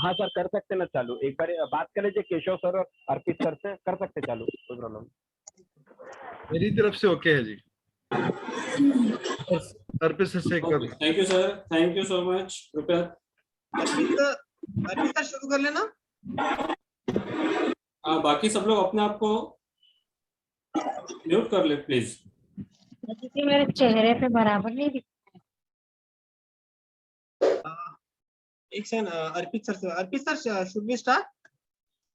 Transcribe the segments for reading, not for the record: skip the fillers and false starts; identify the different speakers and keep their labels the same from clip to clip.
Speaker 1: हाँ सर, कर सकते ना चालू, एक बार बात कर लीजिए केशव सर और अर्पित सर से, कर सकते चालू, कोई प्रॉब्लम।
Speaker 2: मेरी तरफ से ओके है जी। अर्पित सर से कर।
Speaker 3: Thank you sir, thank you so much. कृपया
Speaker 4: अर्पित सर शुरू कर लेना।
Speaker 3: बाकी सब लोग अपने आप को म्यूट कर ले प्लीज।
Speaker 5: मेरे चेहरे पे बराबर नहीं दिख।
Speaker 4: एक second, Arpit sir should we start?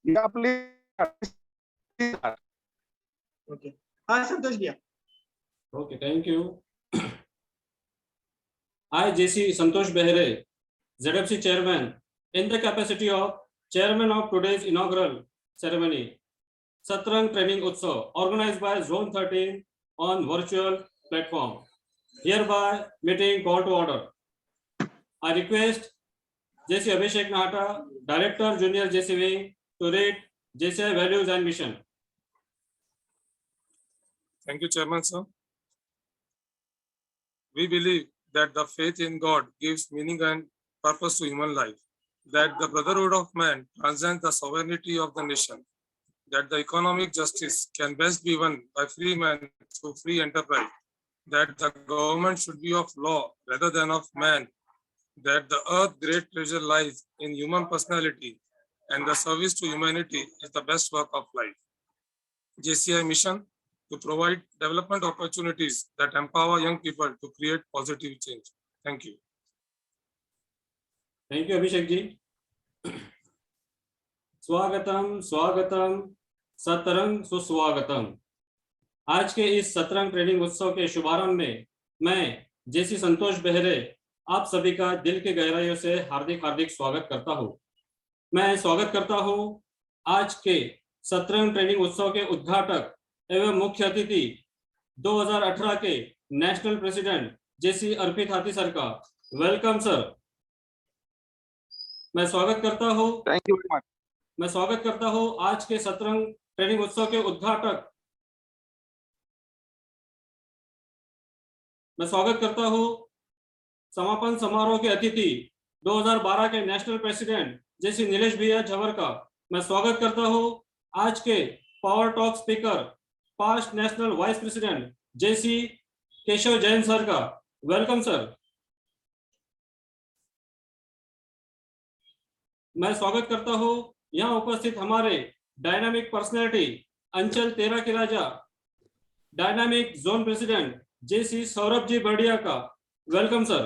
Speaker 1: या प्लीज।
Speaker 4: ओके, हाँ संतोष भैया।
Speaker 3: Okay, thank you. I, JC Santosh Behere, ZFC Chairman, in the capacity of Chairman of today's inaugural ceremony, Satrang Training Utsav, organized by Zone 13 on virtual platform. Hereby meeting call to order. I request JC Abhishek Nahata, Director Junior JC Wing, to read JCI values and mission.
Speaker 6: Thank you, Chairman, sir. We believe that the faith in God gives meaning and purpose to human life, that the brotherhood of man transcends the sovereignty of the nation, that the economic justice can best be won by free men through free enterprise, that the government should be of law rather than of man, that the earth's great treasure lies in human personality, and the service to humanity is the best work of life. JCI mission to provide development opportunities that empower young people to create positive change. Thank you.
Speaker 3: Thank you, Abhishek ji. स्वागतम स्वागतम सतरंग सुस्वागतम। आज के इस सतरंग training उत्सव के शुभारंभ में मैं जेसी संतोष बेहरे आप सभी का दिल के गहराइयों से हार्दिक हार्दिक स्वागत करता हूं। मैं स्वागत करता हूं आज के सतरंग ट्रेनिंग उत्सव के उद्घाटक एवं मुख्य अतिथि 2018 के नेशनल प्रेसिडेंट जेसी अर्पित हाथी सर का। Welcome sir. मैं स्वागत करता हूं।
Speaker 1: Thank you very much.
Speaker 3: मैं स्वागत करता हूं आज के सतरंग ट्रेनिंग उत्सव के उद्घाटक। मैं स्वागत करता हूं समापन समारोह के अतिथि 2012 के नेशनल प्रेसिडेंट जेसी नीलेश भैया झवर का। मैं स्वागत करता हूं आज के power talk speaker past national vice president JC Keshav Jain sir का। Welcome sir. मैं स्वागत करता हूं यहां उपस्थित हमारे डायनामिक पर्सनैलिटी अंचल 13 के राजा डायनामिक जोन प्रेसिडेंट जेसी सौरभ जी बर्डिया का। Welcome sir.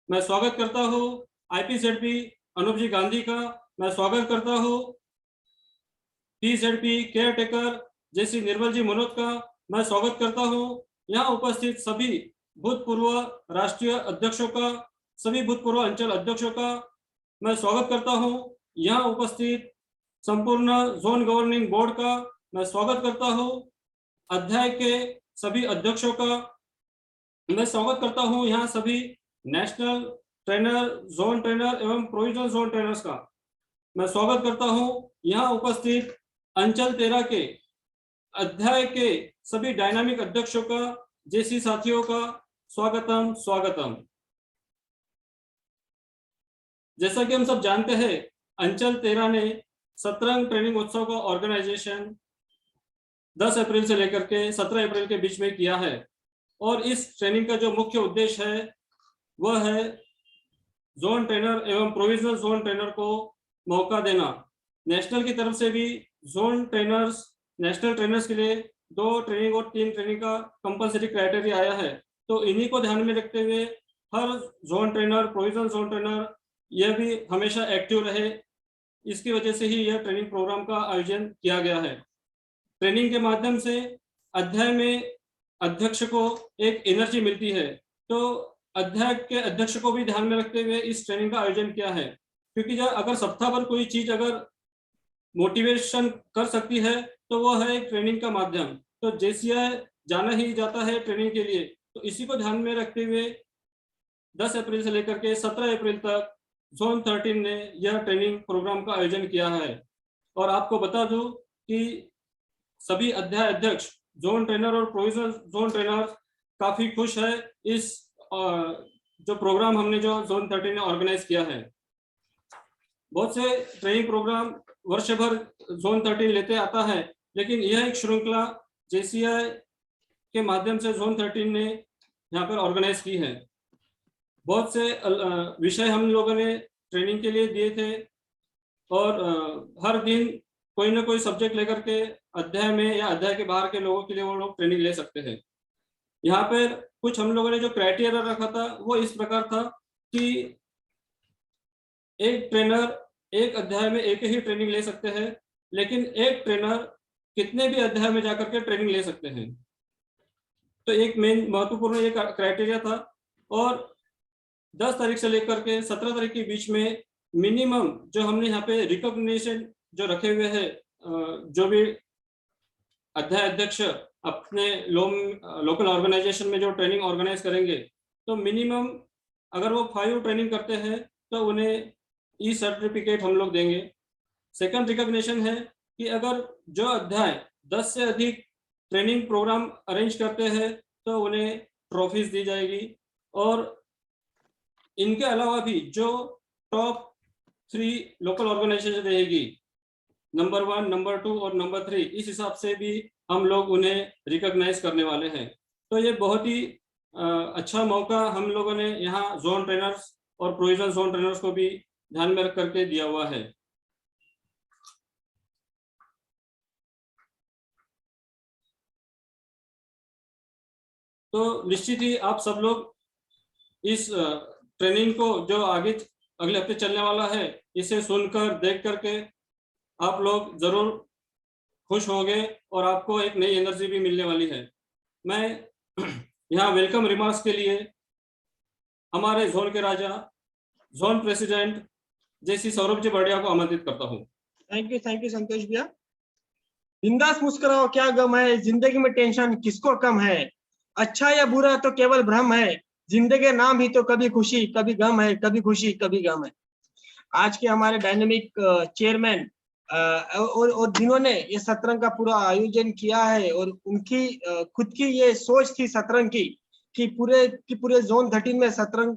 Speaker 3: मैं स्वागत करता हूं आईपीजेडपी अनूप जी गांधी का। मैं स्वागत करता हूं पीजेडपी केयर टेकर जेसी निर्मल जी मनोज का। मैं स्वागत करता हूं यहाँ उपस्थित सभी भूतपूर्व राष्ट्रीय अध्यक्षों का, सभी भूतपूर्व अंचल अध्यक्षों का। मैं स्वागत करता हूं यहाँ उपस्थित संपूर्ण जोन गवर्निंग बोर्ड का। मैं स्वागत करता हूं अध्याय के सभी अध्यक्षों का। मैं स्वागत करता हूं यहाँ सभी नेशनल ट्रेनर, जोन ट्रेनर एवं प्रोविजनल जोन ट्रेनर्स का। मैं स्वागत करता हूं यहाँ उपस्थित अंचल 13 के अध्याय के सभी डायनामिक अध्यक्षों का, जेसी साथियों का। स्वागतम स्वागतम। जैसा कि हम सब जानते हैं अंचल 13 ने सतरंग ट्रेनिंग उत्सव का ऑर्गेनाइजेशन 10 अप्रैल से लेकर के 17 अप्रैल के बीच में किया है और इस ट्रेनिंग का जो मुख्य उद्देश्य है वह है जोन ट्रेनर एवं प्रोविजनल जोन ट्रेनर को मौका देना। नेशनल की तरफ से भी जोन ट्रेनर्स, नेशनल ट्रेनर्स के लिए 2 ट्रेनिंग और 3 ट्रेनिंग का कंपलसरी क्राइटेरिया आया है। तो इन्हीं को ध्यान में रखते हुए हर zone trainer, provisional zone trainer यह भी हमेशा एक्टिव रहे, इसकी वजह से ही यह ट्रेनिंग प्रोग्राम का आयोजन किया गया है। ट्रेनिंग के माध्यम से अध्याय में अध्यक्ष को एक एनर्जी मिलती है, तो अध्याय के अध्यक्ष को भी ध्यान में रखते हुए इस ट्रेनिंग का आयोजन किया है। क्योंकि जब अगर सप्ताह भर कोई चीज अगर मोटिवेशन कर सकती है तो वो है ट्रेनिंग का माध्यम। तो जेसीआई जाना ही जाता है ट्रेनिंग के लिए, तो इसी को ध्यान में रखते हुए 10 अप्रैल से लेकर के 17 अप्रैल तक जोन 13 ने यह ट्रेनिंग प्रोग्राम का आयोजन किया है। और आपको बता दूं कि सभी अध्याय अध्यक्ष, जोन ट्रेनर और प्रोविजनल जोन ट्रेनर काफी खुश है इस जो प्रोग्राम हमने जो जोन 13 ने ऑर्गेनाइज किया है। बहुत से ट्रेनिंग प्रोग्राम वर्ष भर जोन 13 लेते आता है, लेकिन यह एक श्रृंखला JCI के माध्यम से जोन 13 ने यहाँ पर ऑर्गेनाइज की है। बहुत से विषय हम लोगों ने ट्रेनिंग के लिए दिए थे और हर दिन कोई ना कोई सब्जेक्ट लेकर के अध्याय में या अध्याय के बाहर के लोगों के लिए वो लोग ट्रेनिंग ले सकते हैं। यहाँ पर कुछ हम लोगों ने जो क्राइटेरिया रखा था वो इस प्रकार था कि एक ट्रेनर एक अध्याय में एक ही ट्रेनिंग ले सकते हैं, लेकिन एक ट्रेनर कितने भी अध्याय में जाकर के ट्रेनिंग ले सकते हैं। तो एक मेन महत्वपूर्ण ये क्राइटेरिया था। और 10 तारीख से लेकर के 17 तारीख के बीच में मिनिमम जो हमने यहाँ पे रिकॉग्निशन जो रखे हुए हैं, जो भी अध्याय अध्यक्ष अपने लोकल ऑर्गेनाइजेशन में जो ट्रेनिंग ऑर्गेनाइज करेंगे, तो मिनिमम अगर वो 5 ट्रेनिंग करते हैं तो उन्हें ई सर्टिफिकेट हम लोग देंगे। सेकंड रिकॉग्निशन है कि अगर जो अध्याय 10 से अधिक ट्रेनिंग प्रोग्राम अरेंज करते हैं तो उन्हें ट्रॉफीज दी जाएगी। और इनके अलावा भी जो टॉप 3 लोकल ऑर्गेनाइजेशन रहेगी, नंबर 1, नंबर 2 और नंबर 3, इस हिसाब से भी हम लोग उन्हें रिकॉग्नाइज करने वाले हैं। तो ये बहुत ही अच्छा मौका हम लोगों ने यहाँ जोन ट्रेनर्स और प्रोविजनल जोन ट्रेनर्स को भी ध्यान में रख करके दिया हुआ है। तो निश्चित ही आप सब लोग इस ट्रेनिंग को जो आगे अगले हफ्ते चलने वाला है, इसे सुनकर देख करके आप लोग जरूर खुश होंगे और आपको एक नई एनर्जी भी मिलने वाली है। मैं यहाँ वेलकम रिमार्क्स के लिए हमारे जोन के राजा, zone president JC Saurabh ji Bardiya को आमंत्रित करता हूँ।
Speaker 4: थैंक यू संतोष भैया। बिंदास मुस्कुराओ, क्या गम है, जिंदगी में टेंशन किसको कम है, अच्छा या बुरा तो केवल भ्रम है, जिंदगी नाम ही तो कभी खुशी कभी गम है, कभी खुशी कभी गम है। आज के हमारे डायनेमिक चेयरमैन और जिन्होंने ये सतरंग का पूरा आयोजन किया है, और उनकी खुद की ये सोच थी सतरंग की कि पूरे जोन 13 में सतरंग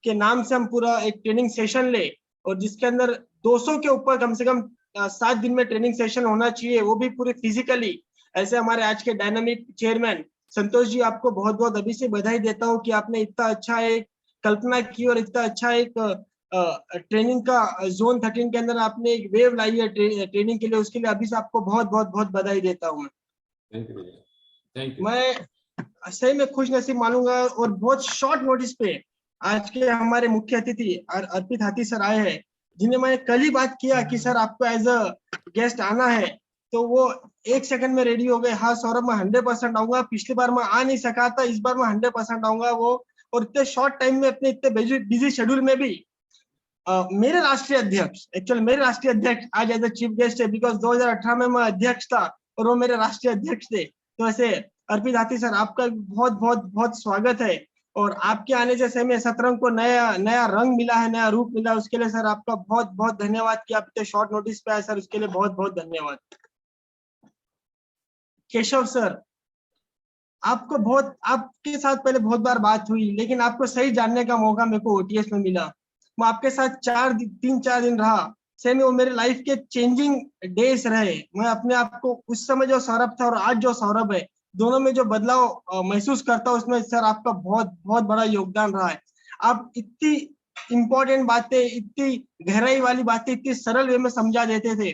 Speaker 4: के नाम से हम पूरा एक ट्रेनिंग सेशन ले, और जिसके अंदर 200 के ऊपर कम से कम 7 दिन में ट्रेनिंग सेशन होना चाहिए, वो भी पूरे फिजिकली। ऐसे हमारे आज के डायनामिक चेयरमैन संतोष जी, आपको बहुत बहुत अभी से बधाई देता हूँ कि आपने इतना अच्छा एक कल्पना की और इतना अच्छा एक ट्रेनिंग का जोन 13 के अंदर आपने एक वेव लाई है ट्रेनिंग के लिए, उसके लिए अभी से आपको बहुत बहुत बहुत बधाई देता हूँ।
Speaker 3: Thank you.
Speaker 4: मैं सही में खुश नसीब मानूंगा। और बहुत शॉर्ट नोटिस पे आज के हमारे मुख्य अतिथि अर्पित हाथी सर आए हैं, जिन्हें मैंने कल ही बात किया कि सर आपको एज अ गेस्ट आना है, तो वो 1 सेकंड में रेडी हो गए। हाँ सौरभ, मैं 100% आऊंगा, पिछली बार मैं आ नहीं सका था, इस बार मैं 100% आऊंगा। वो और इतने शॉर्ट टाइम में अपने इतने बिजी शेड्यूल में भी मेरे राष्ट्रीय अध्यक्ष, एक्चुअल मेरे राष्ट्रीय अध्यक्ष आज एज अ चीफ गेस्ट है, बिकॉज 2018 में मैं अध्यक्ष था और वो मेरे राष्ट्रीय अध्यक्ष थे। तो ऐसे अर्पित हाथी सर, आपका बहुत बहुत बहुत स्वागत है। और आपके आने से में सतरंग को नया रंग मिला है, नया रूप मिला, उसके लिए सर आपका बहुत बहुत धन्यवाद कि आप इतने शॉर्ट नोटिस पे आए सर, उसके लिए बहुत बहुत धन्यवाद। केशव सर, आपके साथ पहले बहुत बार बात हुई, लेकिन आपको सही जानने का मौका मेरे को OTS में मिला। मैं आपके साथ 3-4 दिन रहा, सही वो मेरे लाइफ के चेंजिंग डेज रहे। मैं अपने आप को उस समय जो सौरभ था और आज जो सौरभ है, दोनों में जो बदलाव महसूस करता हूँ, उसमें सर आपका बहुत बहुत बड़ा योगदान रहा है। आप इतनी इंपॉर्टेंट बातें, इतनी गहराई वाली बातें इतनी सरल वे में समझा देते थे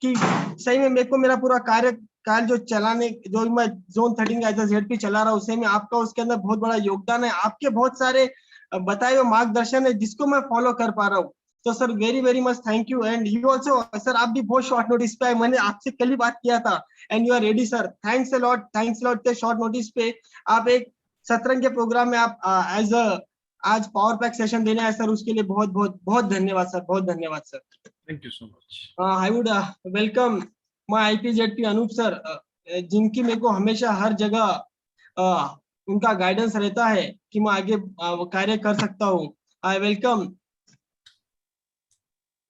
Speaker 4: कि सही में मेरे को मेरा पूरा कार्यकाल जो मैं जोन 13 एज अ ZP चला रहा हूँ, उसे में आपका उसके अंदर बहुत बड़ा योगदान है। आपके बहुत सारे बताए हुए मार्गदर्शन है जिसको मैं फॉलो कर पा रहा हूँ। तो sir very very much thank you. And you also sir, आप भी बहुत शॉर्ट नोटिस पे आए, मैंने आपसे कल ही बात किया था, and you are ready sir. Thanks a lot. Short notice पे आप एक सतरंग के प्रोग्राम में आप एज अ आज पावर पैक सेशन देने आए सर, उसके लिए बहुत बहुत बहुत धन्यवाद सर, बहुत धन्यवाद sir.
Speaker 2: Thank you so much.
Speaker 4: I would welcome my IPZP Anoop sir, जिनकी मेरे को हमेशा हर जगह उनका गाइडेंस रहता है कि मैं आगे कार्य कर सकता हूँ। आई वेलकम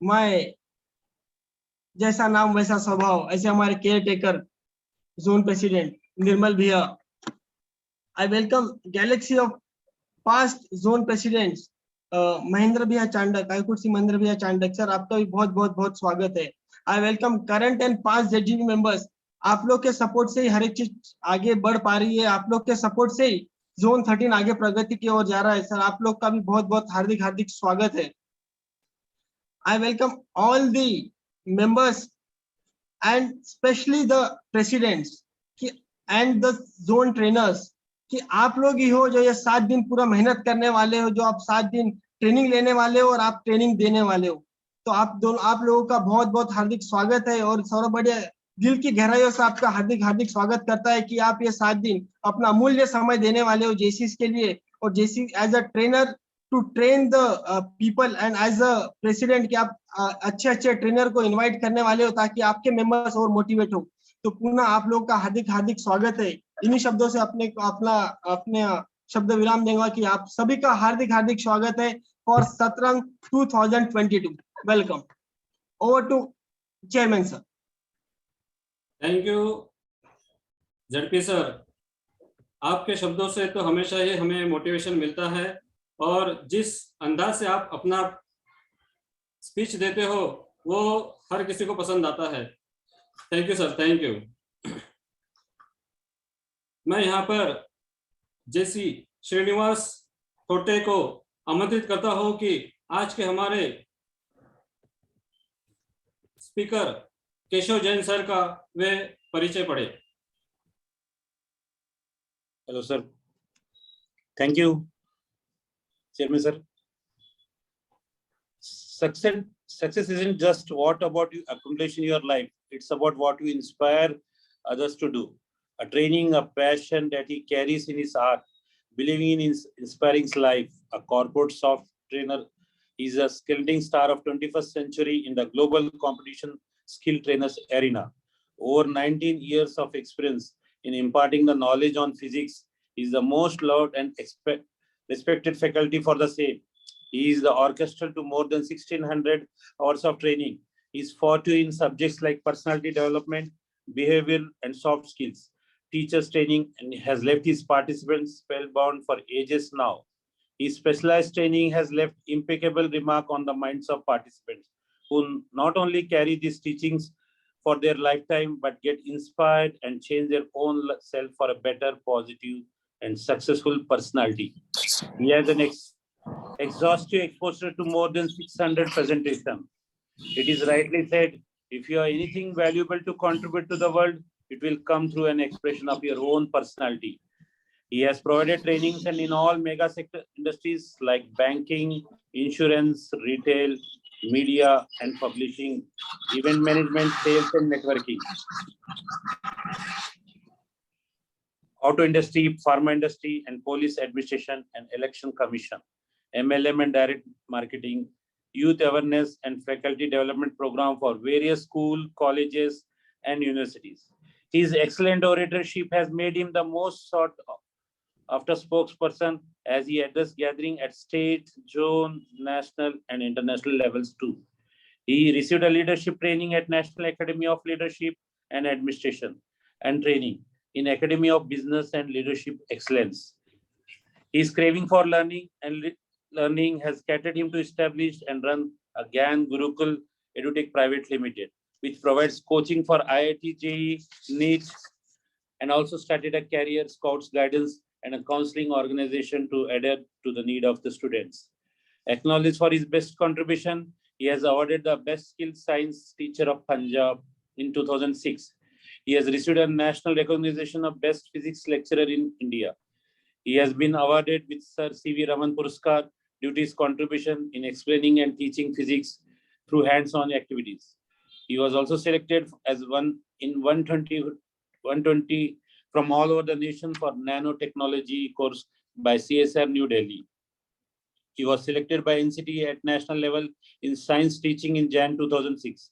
Speaker 4: माय जैसा नाम वैसा स्वभाव, ऐसे हमारे care taker zone president Nirmal भैया। I welcome galaxy of past zone presidents Mahendra भैया चांडक, आईकुड सी महेंद्र भैया चांडक सर, आपका भी बहुत बहुत बहुत स्वागत है। I welcome current and past JDB members. आप लोग के सपोर्ट से ही हर एक चीज आगे बढ़ पा रही है, आप लोग के सपोर्ट से ही जोन 13 आगे प्रगति की ओर जा रहा है सर। आप लोग का भी बहुत बहुत हार्दिक हार्दिक स्वागत है। I welcome all the members and specially the presidents and the zone trainers, कि आप लोग ही हो जो ये 7 दिन पूरा मेहनत करने वाले हो, जो आप 7 दिन ट्रेनिंग लेने वाले हो और आप ट्रेनिंग देने वाले हो। तो आप लोगों का बहुत बहुत हार्दिक स्वागत है, और सौरभ बढ़िया दिल की गहराइयों से आपका हार्दिक हार्दिक स्वागत करता है कि आप ये 7 दिन अपना अमूल्य समय देने वाले हो जेसीस के लिए, और JC as a trainer to train the people, and as a president कि आप अच्छे अच्छे ट्रेनर को इन्वाइट करने वाले हो ताकि आपके मेंबर्स और मोटिवेट हो। तो पुनः आप लोग का हार्दिक हार्दिक स्वागत है। इन्हीं शब्दों से अपने शब्द विराम देंगे कि आप सभी का हार्दिक हार्दिक स्वागत है for Satrang 2022। Welcome. Over to chairman sir.
Speaker 3: Thank you ZP sir, आपके शब्दों से तो हमेशा ही हमें मोटिवेशन मिलता है, और जिस अंदाज से आप अपना स्पीच देते हो वो हर किसी को पसंद आता है। Thank you sir, thank you. मैं यहाँ पर जेसी श्रीनिवास थोटे को आमंत्रित करता हूँ कि आज के हमारे स्पीकर केशव जैन सर का वे परिचय पढ़े।
Speaker 7: Hello, sir. Thank you, Chairman, sir. Success isn't just what about you accomplish in your life. It's about what you inspire others to do. A training, a passion that he carries in his heart, believing in inspiring his life. A corporate soft trainer is a skilled star of 21st century in the global competition skill trainers arena. Over 19 years of experience in imparting the knowledge on physics, he is the most loved and respected faculty for the same. He is the orchestral to more than 1,600 hours of training. He is forte in subjects like personality development, behavior, and soft skills. Teachers training, and has left his participants spellbound for ages now. His specialized training has left impeccable remark on the minds of participants, who not only carry these teachings for their lifetime, but get inspired and change their own self for a better, positive, and successful personality. He has an exhaustive exposure to more than 600 presentations. It is rightly said, if you have anything valuable to contribute to the world, it will come through an expression of your own personality. He has provided trainings and in all mega sector industries like banking, insurance, retail, media and publishing, event management, sales and networking, auto industry, pharma industry and police administration and election commission, MLM and direct marketing, youth awareness and faculty development program for various schools, colleges and universities. His excellent oratorship has made him the most sought after spokesperson as he addressed gathering at state, zone, national and international levels too. He received a leadership training at National Academy of Leadership and Administration and training in Academy of Business and Leadership Excellence. His craving for learning and learning has catered him to establish and run a GAN Gurukul EduTech Private Limited, which provides coaching for IIT, JEE, NEET, and also started a career scouts guidance and a counseling organization to adapt to the need of the students. Acknowledged for his best contribution, he has awarded the Best Skilled Science Teacher of Punjab in 2006. He has received a national recognition of Best Physics Lecturer in India. He has been awarded with Sir C.V. Raman Puraskar due to his contribution in explaining and teaching physics through hands-on activities. He was also selected as one in 120 from all over the nation for nanotechnology course by CSR New Delhi. He was selected by NCT at national level in science teaching in Jan 2006.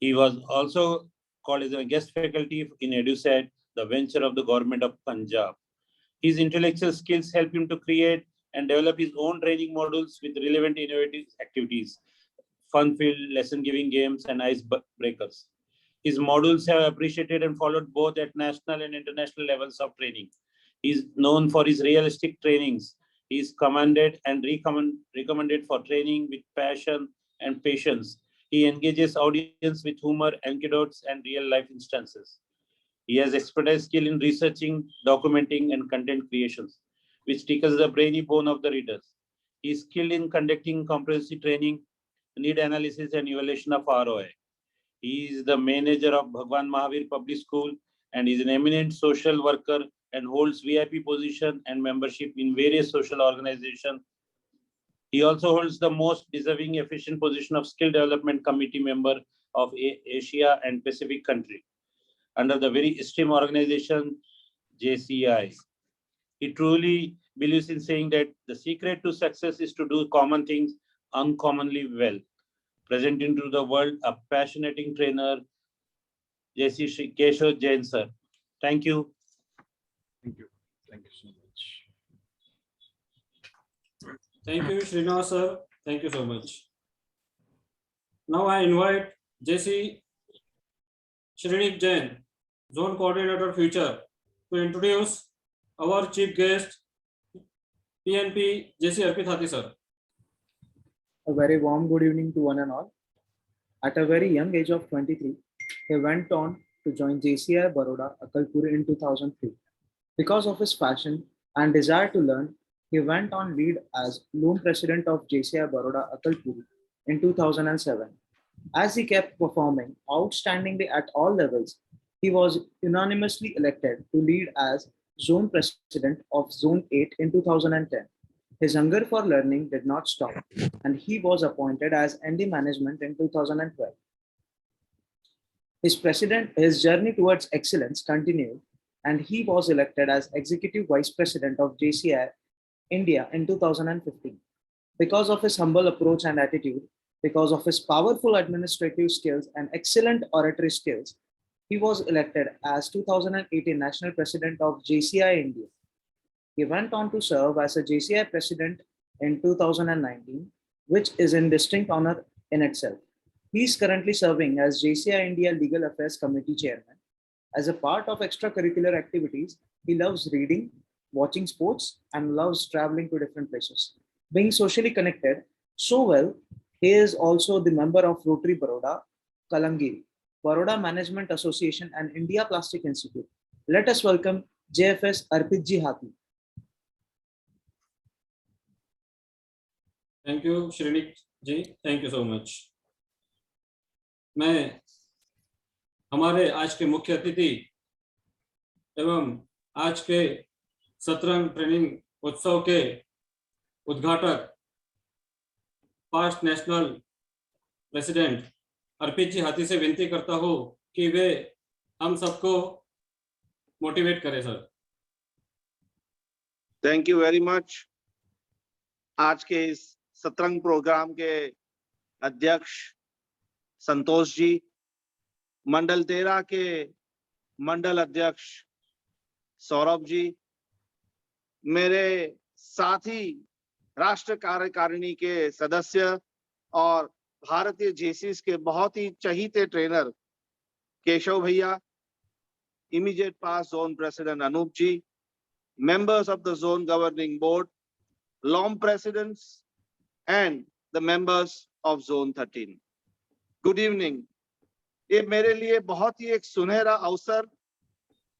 Speaker 7: He was also called as a guest faculty in EduSat, the venture of the government of Punjab. His intellectual skills help him to create and develop his own training modules with relevant innovative activities, fun-filled lesson-giving games, and icebreakers. His modules have appreciated and followed both at national and international levels of training. He is known for his realistic trainings. He is commended and recommended for training with passion and patience. He engages audience with humor, anecdotes, and real-life instances. He has expertise skill in researching, documenting, and content creations, which tickles the brainy bone of the readers. He is skilled in conducting comprehensive training, need analysis, and evaluation of ROI. He is the manager of Bhagwan Mahavir Public School and is an eminent social worker and holds VIP position and membership in various social organizations. He also holds the most deserving efficient position of Skill Development Committee member of Asia and Pacific country under the very esteemed organization JCI. He truly believes in saying that the secret to success is to do common things uncommonly well. Presenting to the world a passionate trainer, JC Keshor Jain sir. Thank you.
Speaker 2: Thank you. Thank you so much.
Speaker 3: Thank you, Srinivas sir. Thank you so much. Now I invite JC Shrinik Jain, Zone Coordinator Future, to introduce our chief guest, PNP JC Arpit Hathi sir.
Speaker 8: A very warm good evening to one and all. At a very young age of 23, he went on to join JCI Baroda Akalpur in 2003. Because of his passion and desire to learn, he went on lead as loan president of JCI Baroda Akalpur in 2007. As he kept performing outstandingly at all levels, he was unanimously elected to lead as zone president of Zone 8 in 2010. His hunger for learning did not stop, and he was appointed as ND management in 2012. His journey towards excellence continued, and he was elected as executive vice president of JCI India in 2015. Because of his humble approach and attitude, because of his powerful administrative skills and excellent oratory skills, he was elected as 2018 national president of JCI India. He went on to serve as a JCI president in 2019, which is a distinct honor in itself. He is currently serving as JCI India Legal Affairs Committee Chairman. As a part of extracurricular activities, he loves reading, watching sports, and loves traveling to different places. Being socially connected so well, he is also the member of Rotary Baroda, Kalangiri, Baroda Management Association, and India Plastic Institute. Let us welcome JFS Arpit Ji Hathi.
Speaker 3: Thank you, Shrinik ji. Thank you so much. मैं हमारे आज के मुख्य अतिथि एवं आज के सतरंग training उत्सव के उद्घाटक पास्ट नेशनल प्रेसिडेंट अर्पित जी हाथी से विनती करता हूं कि वे हम सबको मोटिवेट करें sir.
Speaker 9: Thank you very much. आज के इस सतरंग प्रोग्राम के अध्यक्ष संतोष जी, मंडल 13 के मंडल अध्यक्ष सौरभ जी, मेरे साथी राष्ट्र कार्यकारिणी के सदस्य और भारतीय जेसीस के बहुत ही चहीते ट्रेनर केशव भैया, immediate past zone president Anoop ji, members of the zone governing board, LOM presidents, and the members of zone 13. Good evening. ये मेरे लिए बहुत ही एक सुनहरा अवसर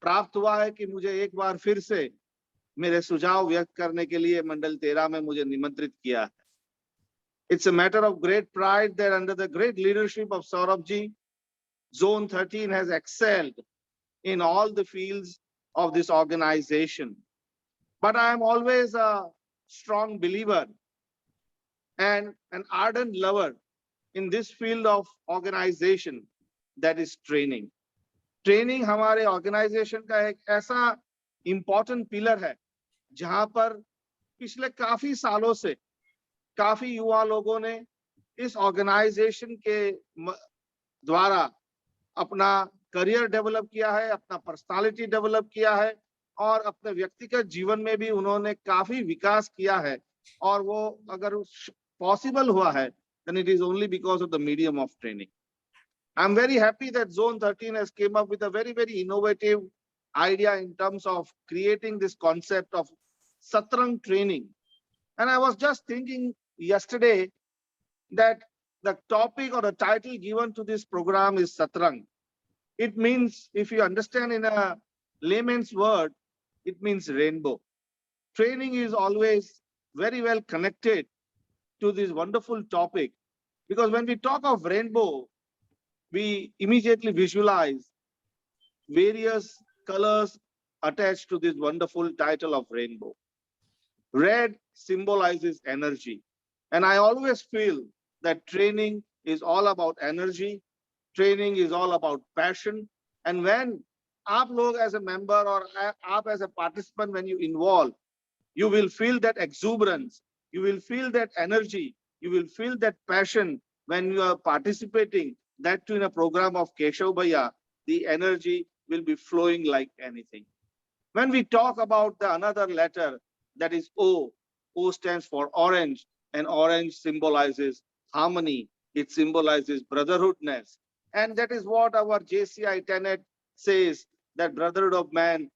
Speaker 9: प्राप्त हुआ है कि मुझे एक बार फिर से मेरे सुझाव व्यक्त करने के लिए मंडल 13 में मुझे निमंत्रित किया है. It's a matter of great pride that under the great leadership of Saurabh ji, Zone 13 has excelled in all the fields of this organization. But I am always a strong believer and an ardent lover in this field of organization, that is training. Training हमारे organisation का एक ऐसा important pillar है जहां पर पिछले काफी सालों से काफी युवा लोगों ने इस ऑर्गेनाइजेशन के द्वारा अपना करियर डेवलप किया है, अपना पर्सनालिटी डेवलप किया है और अपने व्यक्तिगत जीवन में भी उन्होंने काफी विकास किया है. और वो अगर पॉसिबल हुआ है then it is only because of the medium of training. I'm very happy that Zone 13 has came up with a very, very innovative idea in terms of creating this concept of Satrang training, And I was just thinking yesterday that the topic or the title given to this program is Satrang. It means, if you understand in a layman's word, it means rainbow. Training is always very well connected to this wonderful topic, because when we talk of rainbow, we immediately visualize various colors attached to this wonderful title of rainbow. Red symbolizes energy. And I always feel that training is all about energy. Training is all about passion. And when aap log as a member or aap as a participant, when you involve, you will feel that exuberance, you will feel that energy, you will feel that passion when you are participating, that too in a program of Keshav Bhaiya, the energy will be flowing like anything. When we talk about the another letter, that is O, O stands for orange, and orange symbolizes harmony. It symbolizes brotherhoodness. And that is what our JCI tenet says, that brotherhood of man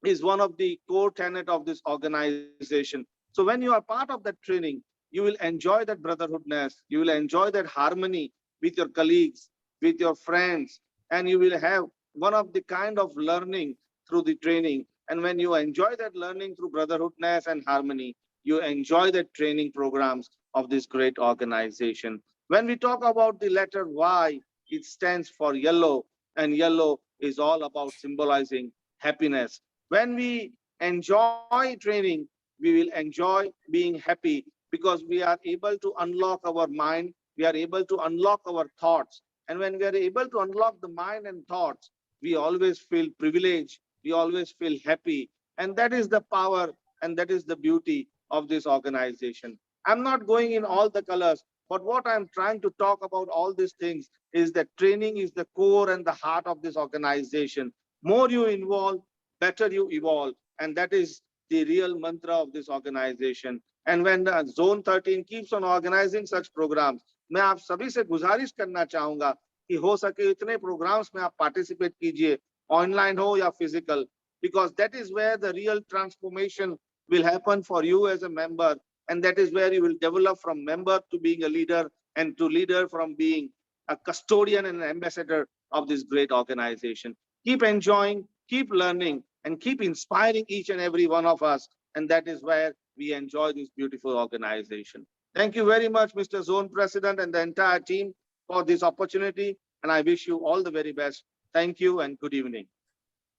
Speaker 9: is one of the core tenet of this organization. So when you are part of that training, you will enjoy that brotherhoodness, you will enjoy that harmony with your colleagues, with your friends, and you will have one of the kind of learning through the training. And when you enjoy that learning through brotherhoodness and harmony, you enjoy the training programs of this great organization. When we talk about the letter Y, it stands for yellow, and yellow is all about symbolizing happiness. When we enjoy training, we will enjoy being happy, because we are able to unlock our mind, we are able to unlock our thoughts. And when we are able to unlock the mind and thoughts, we always feel privileged, we always feel happy. And that is the power and that is the beauty of this organization. I'm not going in all the colors, but what I'm trying to talk about all these things is that training is the core and the heart of this organization. More you involve, better you evolve. And that is the real mantra of this organization. And when Zone 13 keeps on organizing such programs, मैं आप सभी से गुजारिश करना चाहूंगा कि हो सके इतने programs में आप participate कीजिए, online हो या physical, because that is where the real transformation will happen for you as a member, and that is where you will develop from member to being a leader, and to leader from being a custodian and an ambassador of this great organization. Keep enjoying, keep learning, and keep inspiring each and every one of us, and that is where we enjoy this beautiful organization. Thank you very much, Mr. Zone President and the entire team, for this opportunity, and I wish you all the very best. Thank you and good evening.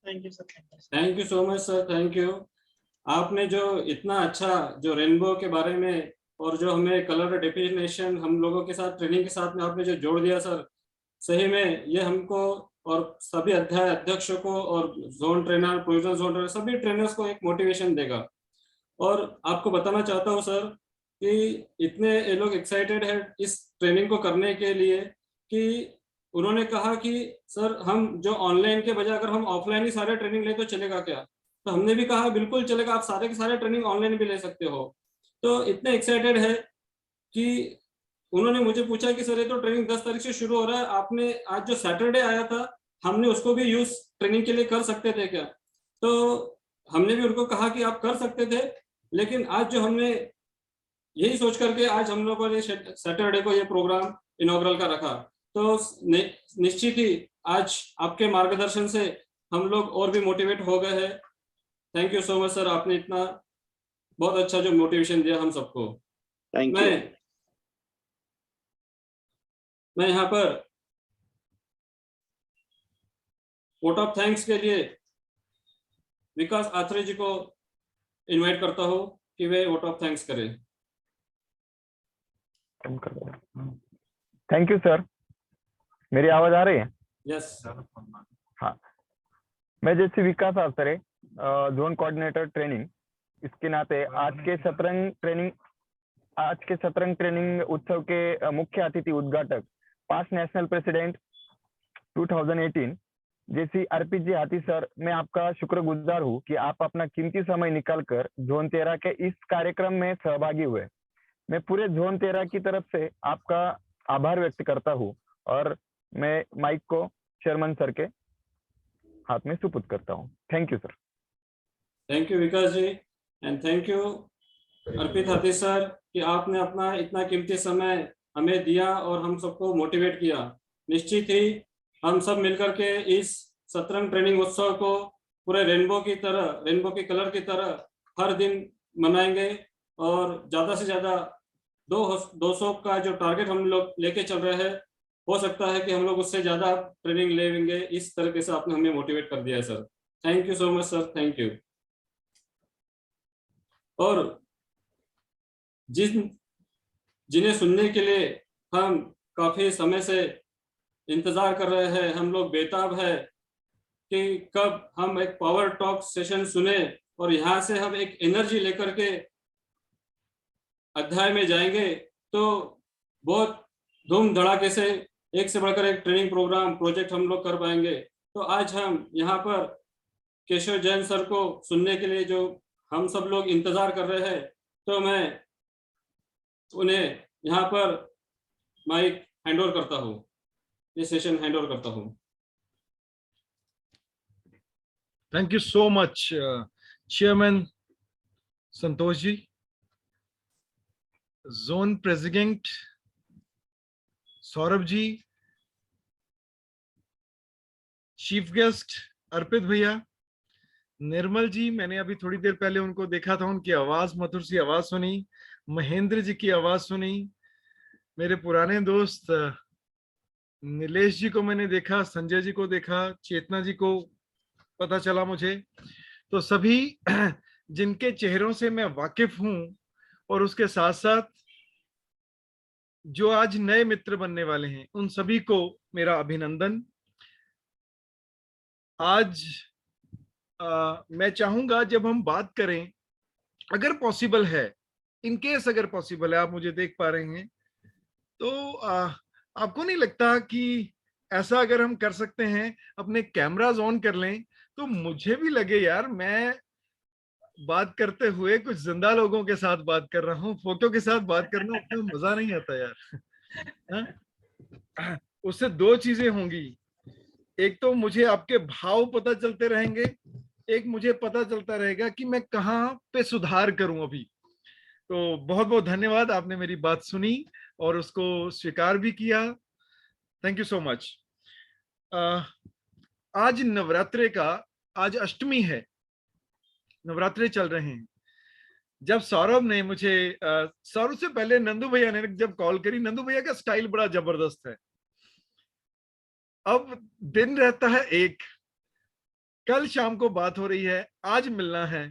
Speaker 4: Thank you, sir.
Speaker 3: Thank you so much sir, thank you. आपने जो इतना अच्छा जो rainbow के बारे में और जो हमें कलर डेफिनेशन हम लोगों के साथ ट्रेनिंग के साथ में आपने जो जोड़ दिया सर, सही में ये हमको और सभी अध्यक्षों को और zone trainer, provisional zone trainer, सभी ट्रेनर्स को एक मोटिवेशन देगा। और आपको बताना चाहता हूँ सर कि इतने ये लोग एक्साइटेड है इस ट्रेनिंग को करने के लिए कि उन्होंने कहा कि सर हम जो ऑनलाइन के बजाय अगर हम ऑफलाइन ही सारे ट्रेनिंग ले तो चलेगा क्या? तो हमने भी कहा बिल्कुल चलेगा, आप सारे के सारे ट्रेनिंग ऑनलाइन भी ले सकते हो। तो इतने एक्साइटेड है कि उन्होंने मुझे पूछा कि सर ये तो ट्रेनिंग 10 तारीख से शुरू हो रहा है, आपने आज जो सैटरडे आया था हमने उसको भी यूज ट्रेनिंग के लिए कर सकते थे क्या? तो हमने भी उनको कहा कि आप कर सकते थे, लेकिन आज जो हमने यही सोच करके आज हम लोगों ने सैटरडे को ये प्रोग्राम इनॉग्रल का रखा, तो निश्चित ही आज आपके मार्गदर्शन से हम लोग और भी मोटिवेट हो गए हैं। Thank you so much sir, आपने इतना बहुत अच्छा जो मोटिवेशन दिया हम सबको। मैं यहाँ पर वोट ऑफ थैंक्स के लिए विकास आत्रे जी को इनवाइट करता हूँ कि वे वोट ऑफ थैंक्स करें।
Speaker 1: Thank you sir. मेरी आवाज आ रही है?
Speaker 3: यस।
Speaker 1: हाँ, मैं जैसे विकास आत्रे, जोन कोऑर्डिनेटर ट्रेनिंग, इसके नाते आज के शतरंग ट्रेनिंग उत्सव के मुख्य अतिथि उद्घाटक, पास्ट नेशनल प्रेसिडेंट 2018 जैसी आरपीजी हाथी सर, मैं आपका शुक्रगुजार हूँ कि आप अपना कीमती समय निकालकर जोन 13 के इस कार्यक्रम में सहभागी हुए। मैं पूरे जोन 13 की तरफ से आपका आभार व्यक्त करता हूँ और मैं माइक को चेयरमैन सर के हाथ में सुपुर्द करता हूँ। Thank you sir.
Speaker 3: Thank you Vikas ji. And thank you Arpit Hathi sir कि आपने अपना इतना कीमती समय हमें दिया और हम सबको मोटिवेट किया। निश्चित ही हम सब मिलकर के इस सतरंग ट्रेनिंग उत्सव को पूरे रेनबो की तरह, रेनबो के कलर की तरह हर दिन मनाएंगे और ज्यादा से ज्यादा 200 का जो टारगेट हम लोग लेके चल रहे हैं, हो सकता है कि हम लोग उससे ज्यादा ट्रेनिंग लेंगे। इस तरीके से आपने हमें मोटिवेट कर दिया है sir. Thank you so much sir, thank you. और जिन्हें सुनने के लिए हम काफी समय से इंतजार कर रहे हैं, हम लोग बेताब है कि कब हम एक पावर टॉक सेशन सुने और यहाँ से हम एक एनर्जी लेकर के अध्याय में जाएंगे तो बहुत धूम धड़ाके से एक से बढ़कर एक ट्रेनिंग प्रोग्राम प्रोजेक्ट हम लोग कर पाएंगे। तो आज हम यहाँ पर केशव जैन सर को सुनने के लिए जो हम सब लोग इंतजार कर रहे हैं, तो मैं उन्हें यहाँ पर माइक हैंड ओवर करता हूँ, ये सेशन हैंड ओवर करता हूँ।
Speaker 2: Thank you so much, Chairman Santosh ji, Zone President Saurabh ji, Chief Guest अर्पित भैया, निर्मल जी, मैंने अभी थोड़ी देर पहले उनको देखा था, उनकी आवाज, मधुर सी आवाज सुनी, महेंद्र जी की आवाज सुनी, मेरे पुराने दोस्त नीलेश जी को मैंने देखा, संजय जी को देखा, चेतना जी को पता चला मुझे। तो सभी जिनके चेहरों से मैं वाकिफ हूं और उसके साथ साथ जो आज नए मित्र बनने वाले हैं, उन सभी को मेरा अभिनंदन। आज मैं चाहूंगा जब हम बात करें, अगर पॉसिबल है, इन केस अगर पॉसिबल है, आप मुझे देख पा रहे हैं, तो आपको नहीं लगता कि ऐसा अगर हम कर सकते हैं, अपने कैमरास ऑन कर लें, तो मुझे भी लगे यार मैं बात करते हुए कुछ जिंदा लोगों के साथ बात कर रहा हूँ। फोटो के साथ बात करना उतना मजा नहीं आता यार। उससे दो चीजें होंगी, एक तो मुझे आपके भाव पता चलते रहेंगे, एक मुझे पता चलता रहेगा कि मैं कहाँ पे सुधार करूं अभी। तो बहुत बहुत धन्यवाद, आपने मेरी बात सुनी और उसको स्वीकार भी किया। Thank you so much. आज नवरात्रे का, आज अष्टमी है, नवरात्रे चल रहे हैं। जब सौरभ ने मुझे, सौरभ से पहले नंदू भैया ने जब कॉल करी, नंदू भैया का स्टाइल बड़ा जबरदस्त है। अब दिन रहता है एक, कल शाम को बात हो रही है, आज मिलना है,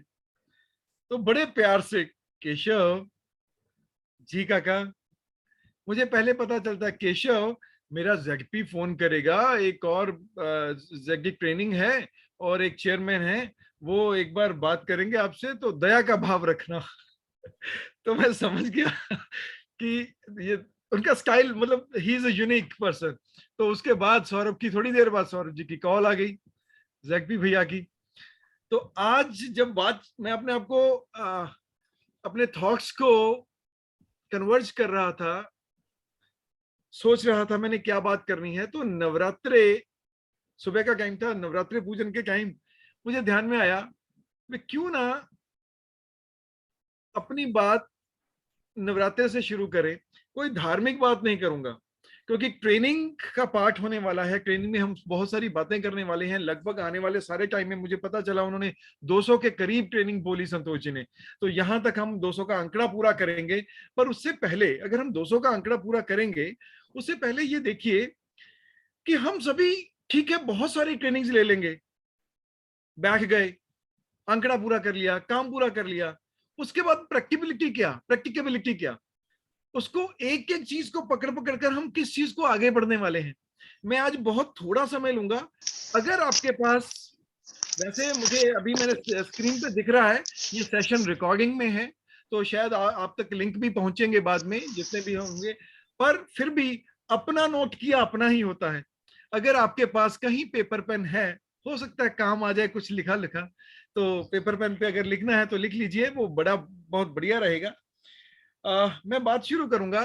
Speaker 2: तो बड़े प्यार से केशव जी काका, मुझे पहले पता चलता केशव मेरा जेडपी फोन करेगा, एक और जेड ट्रेनिंग है और एक चेयरमैन है, वो एक बार बात करेंगे आपसे, तो दया का भाव रखना। तो मैं समझ गया कि ये उनका स्टाइल, मतलब he is a unique person. तो उसके बाद सौरभ की, थोड़ी देर बाद सौरभ जी की कॉल आ गई, जेडपी भैया की। तो आज जब बात, मैं अपने आप को अपने थॉट्स को कन्वर्ज कर रहा था, सोच रहा था मैंने क्या बात करनी है, तो नवरात्रे सुबह का टाइम था, नवरात्रि पूजन के टाइम मुझे ध्यान में आया, मैं क्यों ना अपनी बात नवरात्रे से शुरू करें। कोई धार्मिक बात नहीं करूंगा, क्योंकि ट्रेनिंग का पार्ट होने वाला है। ट्रेनिंग में हम बहुत सारी बातें करने वाले हैं। लगभग आने वाले सारे टाइम में मुझे पता चला उन्होंने 200 के करीब ट्रेनिंग बोली संतोष जी ने, तो यहां तक हम 200 का आंकड़ा पूरा करेंगे। पर उससे पहले, अगर हम 200 का आंकड़ा पूरा करेंगे, उससे पहले ये देखिए कि हम सभी, ठीक है, बहुत सारी ट्रेनिंग्स ले लेंगे, बैठ गए, आंकड़ा पूरा कर लिया, काम पूरा कर लिया, उसके बाद प्रैक्टिकेबिलिटी क्या, उसको एक एक चीज को पकड़ पकड़ कर हम किस चीज को आगे बढ़ने वाले हैं। मैं आज बहुत थोड़ा समय लूंगा। अगर आपके पास, वैसे मुझे अभी मेरे स्क्रीन पे दिख रहा है ये सेशन रिकॉर्डिंग में है, तो शायद आप तक लिंक भी पहुंचेंगे बाद में, जितने भी होंगे, पर फिर भी अपना नोट किया अपना ही होता है। अगर आपके पास कहीं पेपर पेन है, हो सकता है काम आ जाए कुछ लिखा, तो पेपर पेन पे अगर लिखना है तो लिख लीजिए, वो बहुत बढ़िया रहेगा। मैं बात शुरू करूंगा।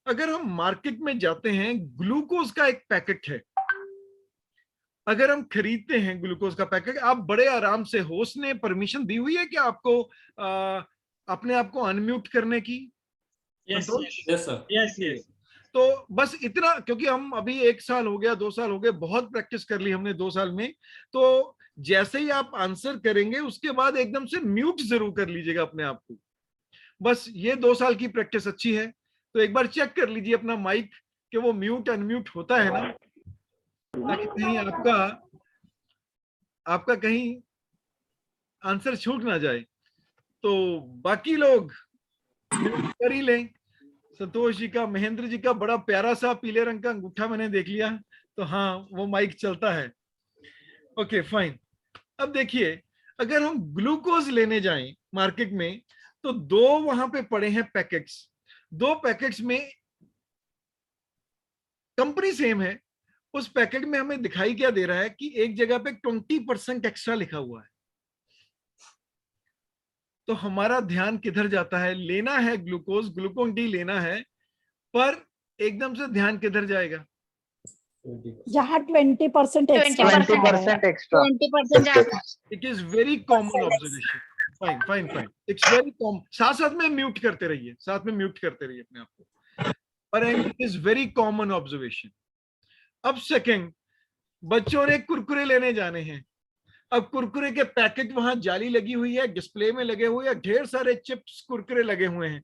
Speaker 2: अगर हम मार्केट में जाते हैं, ग्लूकोज का एक पैकेट है, अगर हम खरीदते हैं ग्लूकोज का पैकेट, आप बड़े आराम से, होस्ट ने परमिशन दी हुई है कि आपको अपने आप को अनम्यूट करने की? संतोष?
Speaker 3: Yes sir.
Speaker 2: यस। तो बस इतना, क्योंकि हम अभी 1 साल हो गया, 2 साल हो गए, बहुत प्रैक्टिस कर ली हमने 2 साल में। तो जैसे ही आप आंसर करेंगे उसके बाद एकदम से म्यूट जरूर कर लीजिएगा अपने आप को। बस ये 2 साल की प्रैक्टिस अच्छी है। तो एक बार चेक कर लीजिए अपना माइक कि वो म्यूट अनम्यूट होता है ना, ताकि कहीं आपका कहीं आंसर छूट ना जाए। तो बाकी लोग म्यूट कर ही लें। संतोष जी का, महेंद्र जी का बड़ा प्यारा सा पीले रंग का अंगूठा मैंने देख लिया, तो हाँ वो माइक चलता है। Okay fine. अब देखिए, अगर हम ग्लूकोज लेने जाएं मार्केट में, तो 2 वहां पे पड़े हैं पैकेट्स। 2 पैकेट्स में कंपनी सेम है, उस पैकेट में हमें दिखाई क्या दे रहा है कि एक जगह पे 20% एक्स्ट्रा लिखा हुआ है। तो हमारा ध्यान किधर जाता है? लेना है ग्लूकोज, ग्लूकोन डी लेना है, पर एकदम से ध्यान किधर जाएगा?
Speaker 10: जहाँ 20% extra
Speaker 5: 20%
Speaker 1: extra.
Speaker 5: 20%
Speaker 2: it is very common observation. Fine fine fine, it's very common. साथ साथ में म्यूट करते रहिए, साथ में म्यूट करते रहिए अपने आप को, पर it is very common observation. अब सेकंड, बच्चों ने कुरकुरे लेने जाने हैं। अब कुरकुरे के पैकेट वहां जाली लगी हुई है, डिस्प्ले में लगे हुए हैं, ढेर सारे चिप्स कुरकुरे लगे हुए हैं,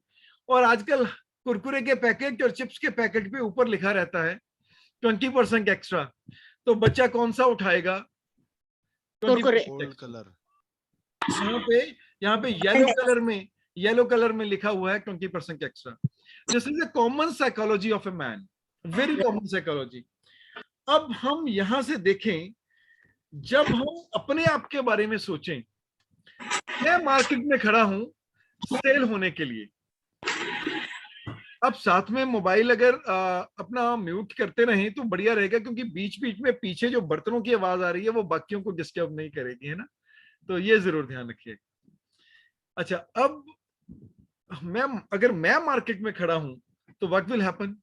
Speaker 2: और आजकल कुरकुरे के पैकेट और चिप्स के पैकेट पे ऊपर लिखा रहता है 20% एक्स्ट्रा। तो बच्चा कौन सा उठाएगा?
Speaker 5: कुरकुरे।
Speaker 2: कलर। यहाँ पे येलो कलर में लिखा हुआ है 20% extra. This is a common psychology of a man, very common psychology. अब हम यहां से देखें, जब हम अपने आप के बारे में सोचें, मैं मार्केट में खड़ा हूं सेल होने के लिए। अब साथ में मोबाइल अगर अपना म्यूट करते रहें तो बढ़िया रहेगा, क्योंकि बीच बीच में पीछे जो बर्तनों की आवाज आ रही है वो बाकियों को डिस्टर्ब नहीं करेगी, है ना? तो ये जरूर ध्यान रखिए। अच्छा, अब अगर मैं मार्केट में खड़ा हूं तो व्हाट विल हैपन?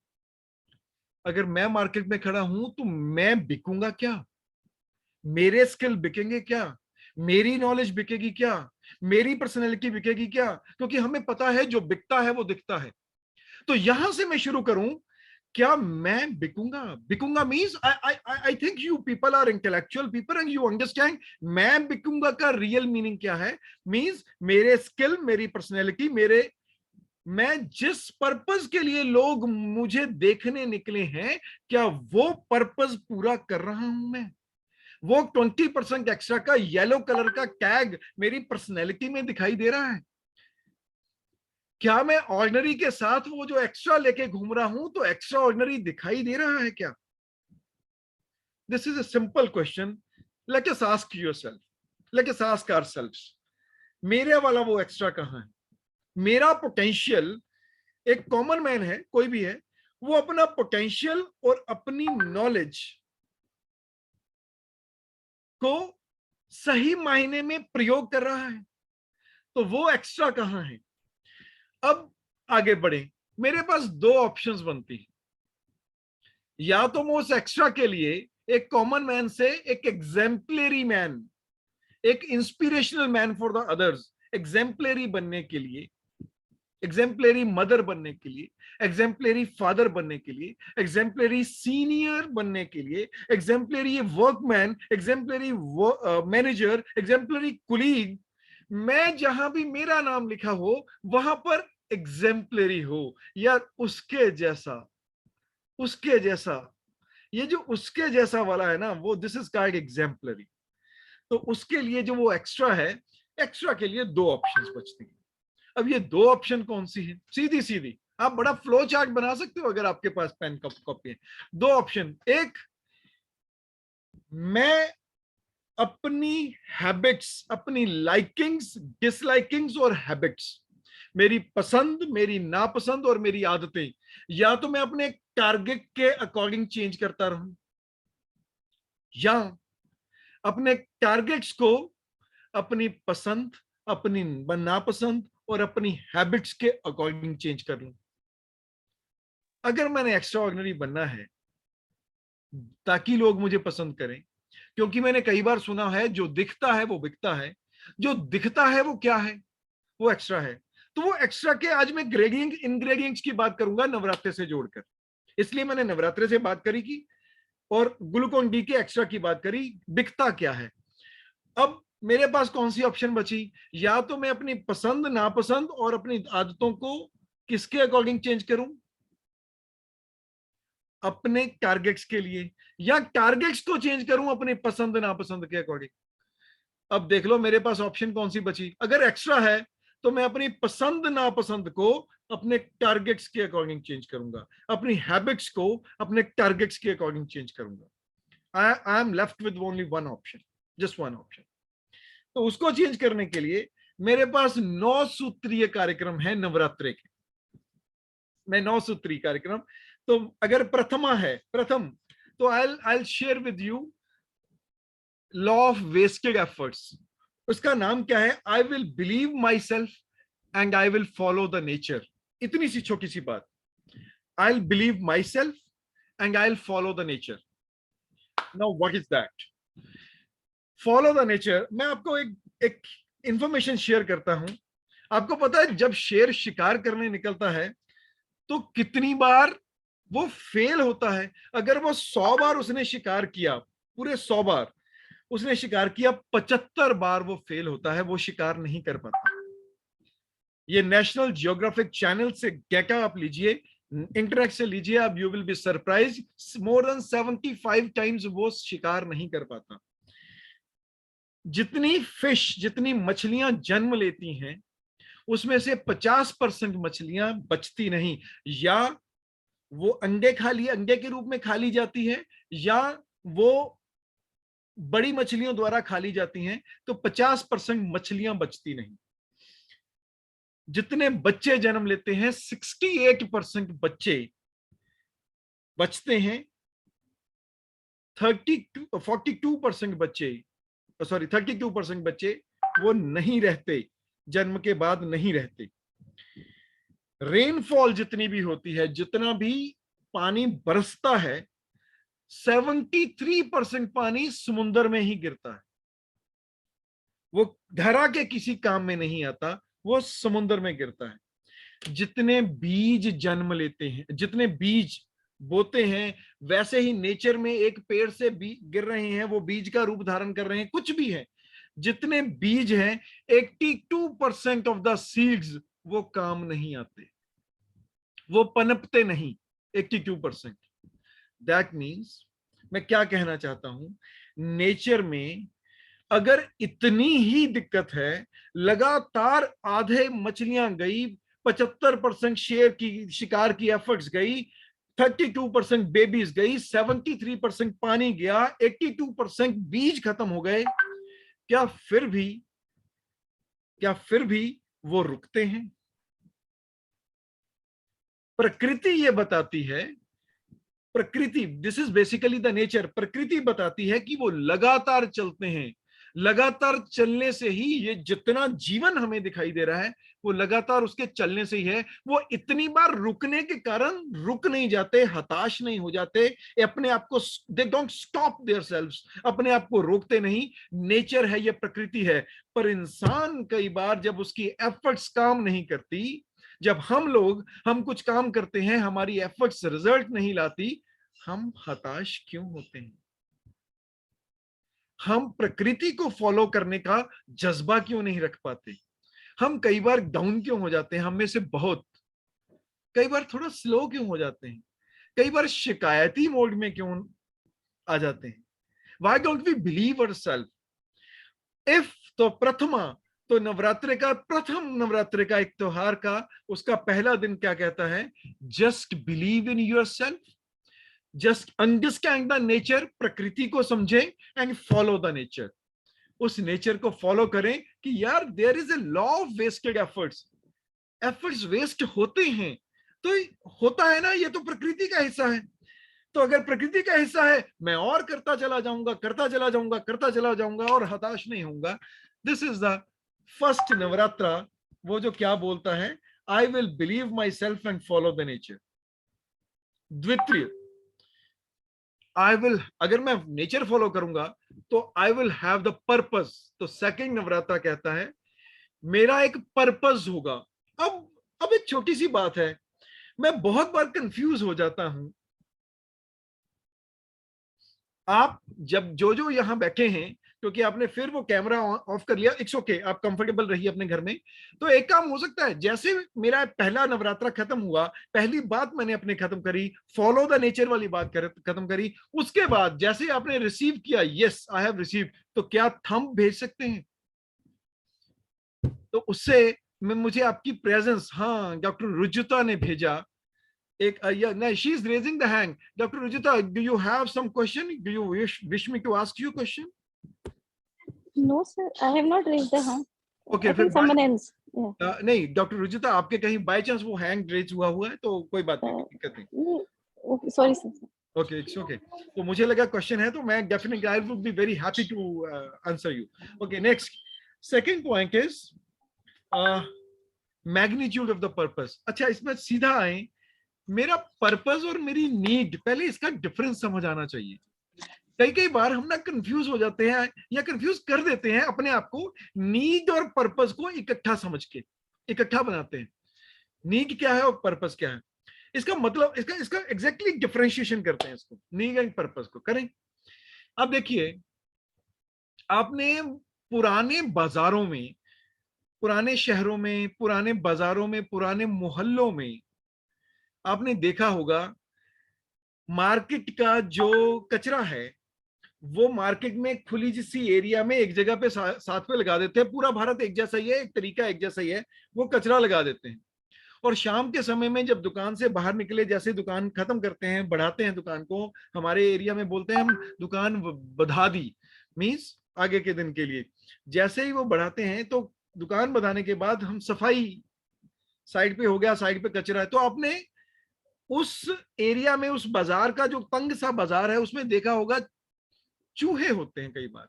Speaker 2: अगर मैं मार्केट में खड़ा हूं तो मैं बिकूंगा क्या? मेरे स्किल बिकेंगे क्या? मेरी नॉलेज बिकेगी क्या? मेरी पर्सनैलिटी बिकेगी क्या? क्योंकि हमें पता है जो बिकता है वो दिखता है। तो यहां से मैं शुरू करूं, क्या मैं बिकूंगा? बिकूंगा means I think you people are intellectual people and you understand मैं बिकूंगा का रियल मीनिंग क्या है। मीन्स मेरे स्किल, मेरी पर्सनैलिटी, मैं जिस पर्पस के लिए लोग मुझे देखने निकले हैं, क्या वो पर्पस पूरा कर रहा हूं मैं? वो 20% एक्स्ट्रा का येलो कलर का टैग मेरी पर्सनैलिटी में दिखाई दे रहा है? क्या मैं ऑर्डिनरी के साथ वो जो एक्स्ट्रा लेके घूम रहा हूं तो एक्स्ट्रा ऑर्डिनरी दिखाई दे रहा है क्या? This is a simple question. Let us ask yourself, let us ask ourselves, मेरे वाला वो एक्स्ट्रा कहां है? मेरा पोटेंशियल, एक कॉमन मैन है, कोई भी है, वो अपना पोटेंशियल और अपनी नॉलेज को सही मायने में प्रयोग कर रहा है, तो वो एक्स्ट्रा कहां है? अब आगे बढ़े, मेरे पास 2 ऑप्शंस बनती हैं। या तो मैं उस एक्स्ट्रा के लिए एक कॉमन मैन से एक एग्जेम्पलरी मैन, एक inspirational man for the others, exemplary बनने के लिए, एग्जेम्पलरी मदर बनने के लिए, एग्जेम्पलरी फादर बनने के लिए, एग्जेम्पलरी सीनियर बनने के लिए, exemplary workman, exemplary manager, exemplary colleague, मैं जहां भी मेरा नाम लिखा हो वहां पर एग्जेम्पलरी हो। यार उसके जैसा, ये जो उसके जैसा वाला है ना, वो दिस इज कॉल्ड एग्जेम्पलरी। तो उसके लिए जो वो एक्स्ट्रा है, एक्स्ट्रा के लिए 2 ऑप्शंस बचती हैं। अब ये 2 ऑप्शन कौन सी है? सीधी सीधी आप बड़ा फ्लो चार्ट बना सकते हो अगर आपके पास पेन कॉपी है। 2 ऑप्शन, एक, मैं अपनी हैबिट्स, अपनी लाइकिंग्स, डिसलाइकिंग्स और हैबिट्स, मेरी पसंद, मेरी नापसंद और मेरी आदतें, या तो मैं अपने टारगेट के अकॉर्डिंग चेंज करता रहूं, या अपने टारगेट्स को अपनी पसंद, अपनी नापसंद और अपनी हैबिट्स के अकॉर्डिंग चेंज कर लूं। अगर मैंने एक्स्ट्रा ऑर्डिनरी बनना है ताकि लोग मुझे पसंद करें, क्योंकि मैंने कई बार सुना है जो दिखता है वो बिकता है, जो दिखता है वो क्या है, वो एक्स्ट्रा है। तो वो एक्स्ट्रा के आज मैं ग्रेडिएंट इंग्रेडिएंट्स की बात करूंगा नवरात्रे से जोड़कर, इसलिए मैंने नवरात्रे से बात करी की और ग्लूकोन डी के एक्स्ट्रा की बात करी, बिकता क्या है। अब मेरे पास कौन सी ऑप्शन बची, या तो मैं अपनी पसंद नापसंद और अपनी आदतों को किसके अकॉर्डिंग चेंज करूं, अपने टारगेट्स के लिए, या टारगेट्स को चेंज करूं अपने पसंद नापसंद के अकॉर्डिंग। अब देख लो मेरे पास ऑप्शन कौन सी बची, अगर एक्स्ट्रा है तो मैं अपनी पसंद नापसंद को अपने टारगेट्स के अकॉर्डिंग चेंज करूंगा, अपनी हैबिट्स को अपने टारगेट्स के अकॉर्डिंग चेंज करूंगा। I am left with only one option, just one option. तो उसको चेंज करने के लिए मेरे पास 9 सूत्रीय कार्यक्रम है नवरात्रे के। मैं 9 सूत्रीय कार्यक्रम, तो अगर प्रथमा है, प्रथम, तो I'll share with you law of wasted efforts. उसका नाम क्या है, I will believe my self and I will follow the nature. इतनी सी छोटी सी बात, I will believe my self and I will follow the nature. Now what is that follow the nature? मैं आपको एक इंफॉर्मेशन शेयर करता हूं। आपको पता है जब शेर शिकार करने निकलता है तो कितनी बार वो फेल होता है? अगर वो 100 बार उसने शिकार किया, पूरे 100 बार उसने शिकार किया, 75 बार वो फेल होता है, वो शिकार नहीं कर पाता। ये नेशनल जियोग्राफिक चैनल से डेटा आप लीजिए, इंटरनेट से लीजिए, आप you will be surprise, more than 75 times वो शिकार नहीं कर पाता। जितनी फिश, जितनी मछलियां जन्म लेती हैं उसमें से 50% मछलियां बचती नहीं, या वो अंडे खा लिए, अंडे के रूप में खा ली जाती है, या वो बड़ी मछलियों द्वारा खा ली जाती हैं। तो 50% मछलियां बचती नहीं। जितने बच्चे जन्म लेते हैं 68% बच्चे बचते हैं, 42% बच्चे, सॉरी 32% बच्चे वो नहीं रहते, जन्म के बाद नहीं रहते। रेनफॉल जितनी भी होती है, जितना भी पानी बरसता है, 73% पानी समुद्र में ही गिरता है। वो धरा के किसी काम में नहीं आता, वो समुद्र में गिरता है। जितने बीज जन्म लेते हैं, जितने बीज बोते हैं, वैसे ही नेचर में एक पेड़ से गिर रहे हैं, वो बीज का रूप धारण कर रहे हैं, कुछ भी है। जितने बीज हैं 82% ऑफ द सीड्स वो काम नहीं आते, वो पनपते नहीं, 82%। दैट मीन्स मैं क्या कहना चाहता हूं, नेचर में अगर इतनी ही दिक्कत है, लगातार आधे मछलियां गई, 75% शेर की शिकार की एफर्ट्स गई, 32% बेबीज गई, 73% पानी गया, 82% बीज खत्म हो गए, क्या फिर भी वो रुकते हैं? प्रकृति ये बताती है, प्रकृति, this is basically the nature, प्रकृति बताती है कि वो लगातार चलते हैं। लगातार चलने से ही ये जितना जीवन हमें दिखाई दे रहा है वो लगातार उसके चलने से ही है। वो इतनी बार रुकने के कारण रुक नहीं जाते, हताश नहीं हो जाते, अपने आप को, they don't stop their selves, अपने आप को रोकते नहीं। नेचर है, ये प्रकृति है। पर इंसान कई बार जब उसकी एफर्ट्स काम नहीं करती, जब हम कुछ काम करते हैं, हमारी एफर्ट्स रिजल्ट नहीं लाती, हम हताश क्यों होते हैं? हम प्रकृति को फॉलो करने का जज्बा क्यों नहीं रख पाते? हम कई बार डाउन क्यों हो जाते हैं? हम में से बहुत कई बार थोड़ा स्लो क्यों हो जाते हैं? कई बार शिकायती मोड में क्यों आ जाते हैं? Why don't we believe ourselves? If तो प्रथमा, तो प्रथम नवरात्रे का एक त्योहार का उसका पहला दिन क्या कहता है? Just believe in yourself, just understand the nature, प्रकृति को समझे एंड फॉलो द नेचर। उस नेचर को फॉलो करें कि यार there is a law of wasted efforts, efforts waste होते हैं, तो होता है ना, ये तो प्रकृति का हिस्सा है। तो अगर प्रकृति का हिस्सा है, मैं और करता चला जाऊंगा और हताश नहीं होऊंगा। This is the first Navratra, वो जो क्या बोलता है, I will believe my self and follow the nature. द्वितीय, आई विल, अगर मैं नेचर फॉलो करूंगा तो आई विल हैव द पर्पस। तो सेकंड नवरात्रा कहता है मेरा एक पर्पस होगा। अब एक छोटी सी बात है, मैं बहुत बार कंफ्यूज हो जाता हूं। आप जब जो यहां बैठे हैं, क्योंकि आपने फिर वो कैमरा ऑफ कर लिया, इट्स ओके, आप कंफर्टेबल रहिए अपने घर में। तो एक काम हो सकता है, जैसे मेरा पहला नवरात्रा खत्म हुआ, पहली बात मैंने अपने खत्म करी, फॉलो द नेचर वाली बात खत्म करी, उसके बाद जैसे आपने रिसीव किया, यस आई हैव रिसीव, तो क्या थंब भेज सकते हैं? तो उससे मुझे आपकी प्रेजेंस, हाँ डॉक्टर रुजुता ने भेजा एक, no, she is raising the hand. Dr. Rujita, do you have some question? Do you wish me to ask you a question?
Speaker 10: No, sir. I have not raised the hand.
Speaker 2: Okay,
Speaker 10: I think someone else. Yeah.
Speaker 2: नहीं doctor Rujuta, आपके कहीं by chance वो hand raise हुआ है तो कोई बात नहीं, दिक्कत नहीं।
Speaker 10: Okay, sorry, sir.
Speaker 2: Okay, it's okay. तो मुझे लगा क्वेश्चन है, तो मैं definitely I would be very happy to answer you. Okay, next second point is magnitude of the purpose. अच्छा, इसमें सीधा आए, मेरा पर्पस और मेरी नीड, पहले इसका डिफरेंस समझ आना चाहिए। कई बार हम ना कंफ्यूज हो जाते हैं या कंफ्यूज कर देते हैं अपने आप को, नीड और पर्पस को इकट्ठा समझ के इकट्ठा बनाते हैं। नीड क्या है और पर्पस क्या है, इसका मतलब इसका एग्जैक्टली डिफरेंशिएशन करते हैं, इसको नीड एंड पर्पस को करें। अब देखिए, आपने पुराने बाजारों में, पुराने शहरों में, पुराने बाजारों में, पुराने मोहल्लों में आपने देखा होगा, मार्केट का जो कचरा है वो मार्केट में खुली जिसी एरिया में एक जगह पे साथ पे लगा देते हैं। पूरा भारत एक जैसा ही है, एक तरीका एक जैसा ही है, वो कचरा लगा देते हैं। और शाम के समय में जब दुकान से बाहर निकले, जैसे दुकान खत्म करते हैं, बढ़ाते हैं दुकान को, हमारे एरिया में बोलते हैं हम दुकान बढ़ा दी, मीन्स आगे के दिन के लिए। जैसे ही वो बढ़ाते हैं तो दुकान बढ़ाने के बाद हम सफाई, साइड पे हो गया, साइड पे कचरा है, तो आपने उस एरिया में, उस बाजार का जो तंग सा बाजार है, उसमें देखा होगा चूहे होते हैं। कई बार,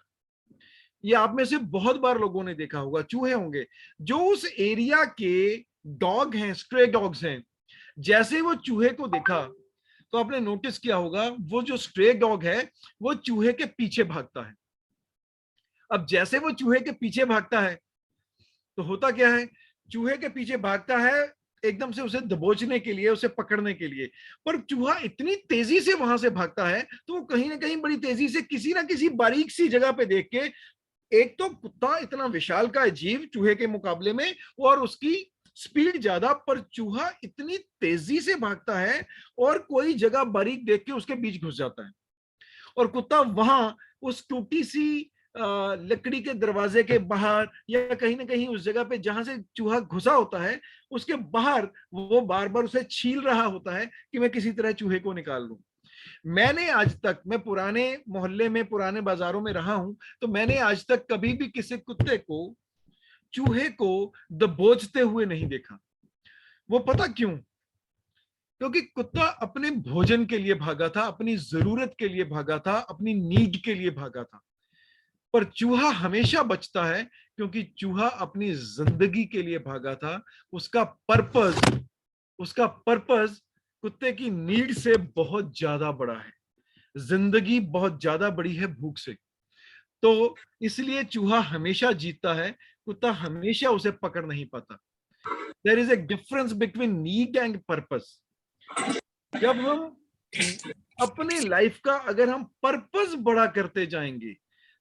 Speaker 2: ये आप में से बहुत बार लोगों ने देखा होगा, चूहे होंगे जो उस एरिया के डॉग हैं, स्ट्रे डॉग्स हैं। जैसे वो चूहे को देखा तो आपने नोटिस किया होगा, वो जो स्ट्रे डॉग है वो चूहे के पीछे भागता है। अब जैसे वो चूहे के पीछे भागता है तो होता क्या है, चूहे के पीछे भागता है एकदम से उसे दबोचने के लिए, उसे पकड़ने के लिए, पर चूहा इतनी तेजी से वहां से भागता है तो वो कहीं ना कहीं बड़ी तेजी से किसी ना किसी बारीक सी जगह पे देख के, एक तो कुत्ता इतना विशाल का जीव चूहे के मुकाबले में, और उसकी स्पीड ज्यादा, पर चूहा इतनी तेजी से भागता है और कोई जगह बारीक देख के उसके बीच घुस जाता है। और कुत्ता वहां उस टूटी सी लकड़ी के दरवाजे के बाहर या कहीं ना कहीं उस जगह पे जहां से चूहा घुसा होता है, उसके बाहर वो बार बार उसे छील रहा होता है कि मैं किसी तरह चूहे को निकाल लूं। मैंने आज तक, मैं पुराने मोहल्ले में, पुराने बाजारों में रहा हूं, तो मैंने आज तक कभी भी किसी कुत्ते को, चूहे को दबोचते हुए नहीं देखा। वो पता क्यों? क्योंकि कुत्ता अपने भोजन के लिए भागा था, अपनी जरूरत के लिए भागा था, अपनी नीड के लिए भागा था। पर चूहा हमेशा बचता है क्योंकि चूहा अपनी जिंदगी के लिए भागा था। उसका पर्पस कुत्ते की नीड से बहुत ज्यादा बड़ा है। जिंदगी बहुत ज्यादा बड़ी है भूख से, तो इसलिए चूहा हमेशा जीतता है, कुत्ता हमेशा उसे पकड़ नहीं पाता। There is a difference between need and purpose. जब हम अपने लाइफ का, अगर हम पर्पस बड़ा करते जाएंगे,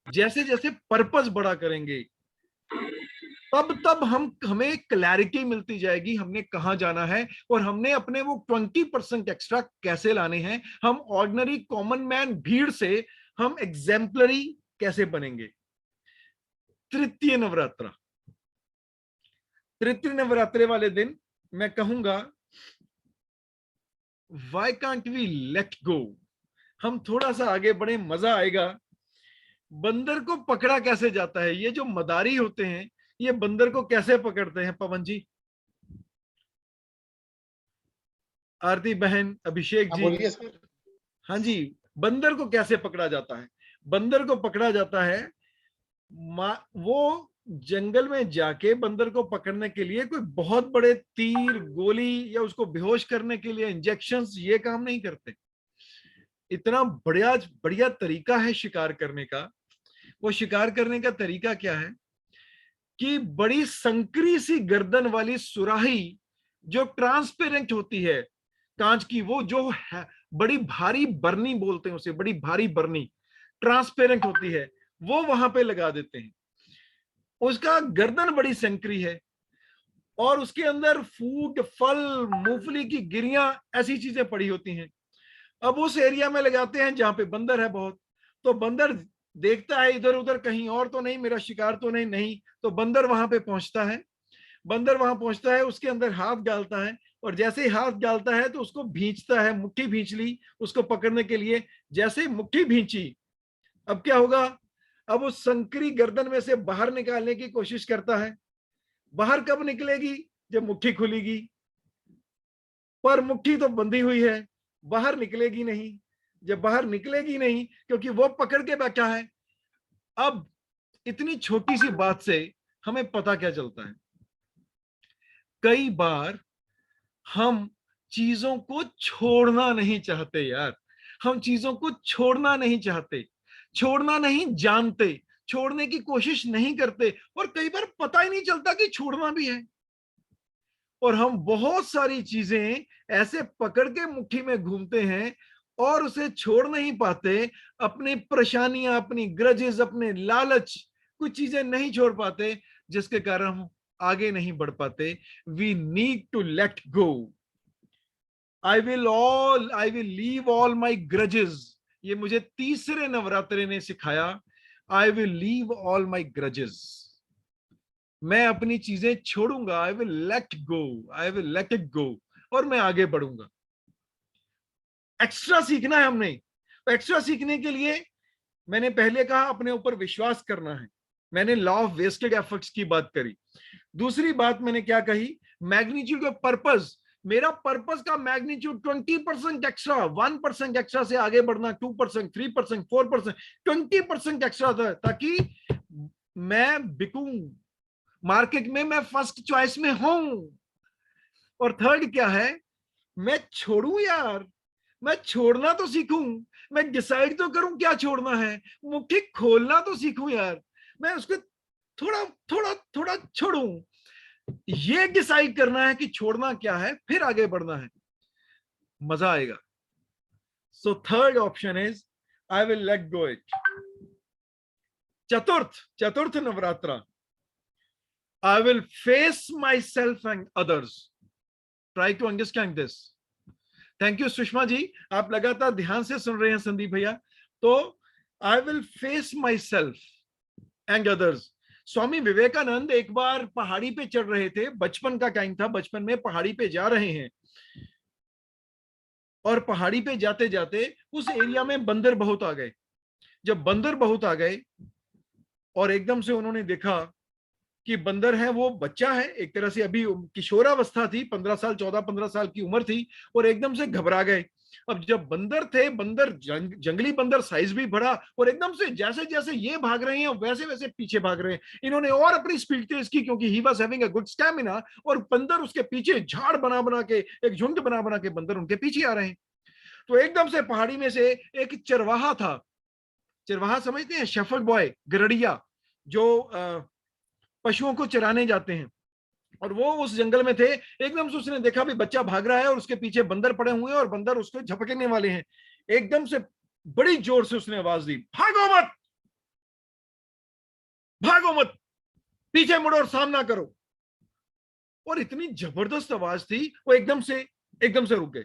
Speaker 2: जैसे जैसे पर्पस बड़ा करेंगे, तब हमें क्लैरिटी मिलती जाएगी हमने कहां जाना है और हमने अपने वो 20% एक्स्ट्रा कैसे लाने हैं। हम ऑर्डिनरी कॉमन मैन भीड़ से हम एग्जेम्पलरी कैसे बनेंगे। तृतीय नवरात्रे वाले दिन मैं कहूंगा, why can't we let go. हम थोड़ा सा आगे बढ़े, मजा आएगा। बंदर को पकड़ा कैसे जाता है? ये जो मदारी होते हैं, ये बंदर को कैसे पकड़ते हैं? पवन जी, आरती बहन, अभिषेक जी, हाँ जी, बंदर को कैसे पकड़ा जाता है? बंदर को पकड़ा जाता है, वो जंगल में जाके बंदर को पकड़ने के लिए कोई बहुत बड़े तीर, गोली या उसको बेहोश करने के लिए इंजेक्शंस, ये काम नहीं करते। इतना बढ़िया बढ़िया तरीका है शिकार करने का। वो शिकार करने का तरीका क्या है कि बड़ी संकरी सी गर्दन वाली सुराही जो ट्रांसपेरेंट होती है कांच की, वो जो है बड़ी भारी बरनी बोलते हैं उसे, बड़ी भारी बरनी ट्रांसपेरेंट होती है, वो वहां पे लगा देते हैं। उसका गर्दन बड़ी संकरी है और उसके अंदर फूट, फल, मूंगफली की गिरियां, ऐसी चीजें पड़ी होती हैं। अब उस एरिया में लगाते हैं जहां पे बंदर है बहुत, तो बंदर देखता है इधर उधर कहीं और तो नहीं, मेरा शिकार तो नहीं, तो बंदर वहां पे पहुंचता है। बंदर वहां पहुंचता है, उसके अंदर हाथ डालता है, और जैसे ही हाथ डालता है तो उसको भींचता है, मुट्ठी भींच ली उसको पकड़ने के लिए। जैसे ही मुट्ठी भींची, अब क्या होगा, अब उस संकरी गर्दन में से बाहर निकालने की कोशिश करता है। बाहर कब निकलेगी, जब मुट्ठी खुलेगी, पर मुट्ठी तो बंधी हुई है, बाहर निकलेगी नहीं। जब बाहर निकलेगी नहीं, क्योंकि वो पकड़ के बैठा है। अब इतनी छोटी सी बात से हमें पता क्या चलता है, कई बार हम चीजों को छोड़ना नहीं चाहते यार, हम चीजों को छोड़ना नहीं चाहते, छोड़ना नहीं जानते, छोड़ने की कोशिश नहीं करते, और कई बार पता ही नहीं चलता कि छोड़ना भी है। और हम बहुत सारी चीजें ऐसे पकड़ के मुट्ठी में घूमते हैं और उसे छोड़ नहीं पाते। अपनी परेशानियां, अपनी ग्रजेस, अपने लालच, कुछ चीजें नहीं छोड़ पाते, जिसके कारण हम आगे नहीं बढ़ पाते। We need to let go. I will leave all my grudges, ये मुझे तीसरे नवरात्रे ने सिखाया। I will leave all my grudges, मैं अपनी चीजें छोड़ूंगा। I will let go, I will let it go, और मैं आगे बढ़ूंगा। एक्स्ट्रा सीखना है हमने, तो एक्स्ट्रा सीखने के लिए मैंने पहले कहा अपने ऊपर विश्वास करना है। मैंने लॉ ऑफ वेस्टेड एफर्ट्स की बात करी। दूसरी बात मैंने क्या कही, मैग्नीट्यूड ऑफ पर्पस। मेरा पर्पस का मैग्नीट्यूड 20% एक्स्ट्रा, 1% एक्स्ट्रा से आगे बढ़ना, 2%, 3%, 4%, 20% एक्स्ट्रा था, ताकि मैं बिकूं मार्केट में, मैं फर्स्ट चॉइस में हूं। और थर्ड क्या है, मैं छोड़ूं यार, मैं छोड़ना तो सीखूं, मैं डिसाइड तो करूं क्या छोड़ना है, मुट्ठी खोलना तो सीखूं यार, मैं उसको थोड़ा थोड़ा थोड़ा छोड़ूं। ये डिसाइड करना है कि छोड़ना क्या है, फिर आगे बढ़ना है, मजा आएगा। So third option is I will let go it. चतुर्थ Navratra, I will face myself and others. Try to understand this. Thank you Sushma ji, आप लगातार ध्यान से सुन रहे हैं संदीप भैया। तो I will face myself and others. Swami Vivekananda एक बार पहाड़ी पे चढ़ रहे थे, बचपन का टाइम था, बचपन में पहाड़ी पे जा रहे हैं, और पहाड़ी पे जाते जाते उस एरिया में बंदर बहुत आ गए। जब बंदर बहुत आ गए और एकदम से उन्होंने देखा कि बंदर है, वो बच्चा है, एक तरह से अभी किशोरावस्था थी, 15 साल 14-15 साल की उम्र थी, और एकदम से घबरा गए। अब जब बंदर थे, बंदर जंगली बंदर, साइज भी बड़ा, और एकदम से जैसे जैसे ये भाग रहे हैं वैसे वैसे पीछे भाग रहे हैं। इन्होंने और अपनी स्पीड तेज की, क्योंकि he was having a good stamina, और बंदर उसके पीछे झाड़ बना बना के, एक झुंड बना बना के बंदर उनके पीछे आ रहे हैं। तो एकदम से पहाड़ी में से एक चरवाहा था, चरवाहा समझते हैं, शेफर्ड बॉय, गरड़िया, जो पशुओं को चराने जाते हैं, और वो उस जंगल में थे। एकदम से उसने देखा भी बच्चा भाग रहा है और उसके पीछे बंदर पड़े हुए हैं और बंदर उसको झपकने वाले हैं। एकदम से बड़ी जोर से उसने आवाज दी, भागो मत, भागो मत, पीछे मुड़ो और सामना करो। और इतनी जबरदस्त आवाज थी, वो एकदम से रुक गए।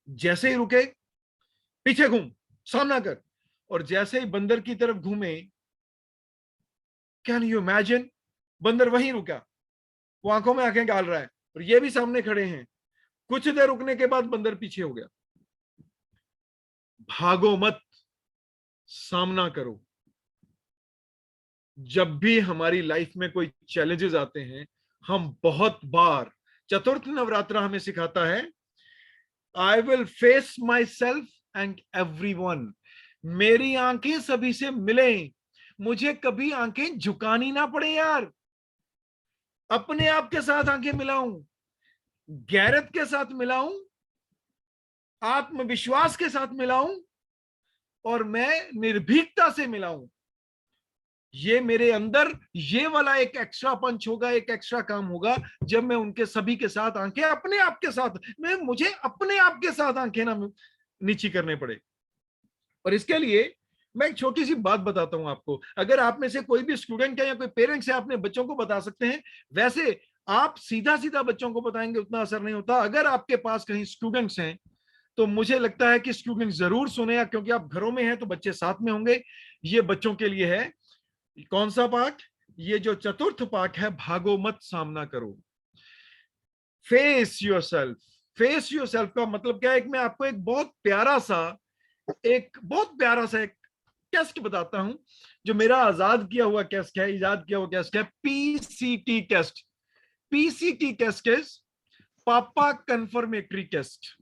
Speaker 2: जैसे ही रुके, पीछे घूम, सामना कर, और जैसे ही बंदर की तरफ घूमे, कैन यू इमेजिन, बंदर वहीं रुका, वो आंखों में आंखें डाल रहा है, और ये भी सामने खड़े हैं। कुछ देर रुकने के बाद बंदर पीछे हो गया। भागो मत, सामना करो। जब भी हमारी लाइफ में कोई चैलेंजेस आते हैं, हम बहुत बार, चतुर्थ नवरात्रा हमें सिखाता है, I will face my self and everyone. मेरी आंखें सभी से मिलें, मुझे कभी आंखें झुकानी ना पड़े यार। अपने आप के साथ आंखें मिलाऊं, गैरत के साथ मिलाऊं, आत्मविश्वास के साथ मिलाऊं और मैं निर्भीकता से मिलाऊं। ये मेरे अंदर ये वाला एक एक्स्ट्रा पंच होगा, एक एक्स्ट्रा काम होगा जब मैं उनके सभी के साथ आंखें अपने आप के साथ, मुझे अपने आप के साथ आंखें ना नीची करने पड़े। और इसके लिए मैं एक छोटी सी बात बताता हूं आपको। अगर आप में से कोई भी स्टूडेंट है या कोई पेरेंट्स है, अपने बच्चों को बता सकते हैं। वैसे आप सीधा सीधा बच्चों को बताएंगे उतना असर नहीं होता। अगर आपके पास कहीं स्टूडेंट्स हैं तो मुझे लगता है कि स्टूडेंट जरूर सुने, क्योंकि आप घरों में हैं तो बच्चे साथ में होंगे। ये बच्चों के लिए है। कौन सा पाठ? ये जो चतुर्थ पाठ है, भागो मत सामना करो, फेस योरसेल्फ। फेस योरसेल्फ का मतलब क्या है? मैं आपको एक बहुत प्यारा सा एक टेस्ट बताता हूं, जो मेरा इजाद किया हुआ टेस्ट है, PCT test. PCT test is papa confirmatory test.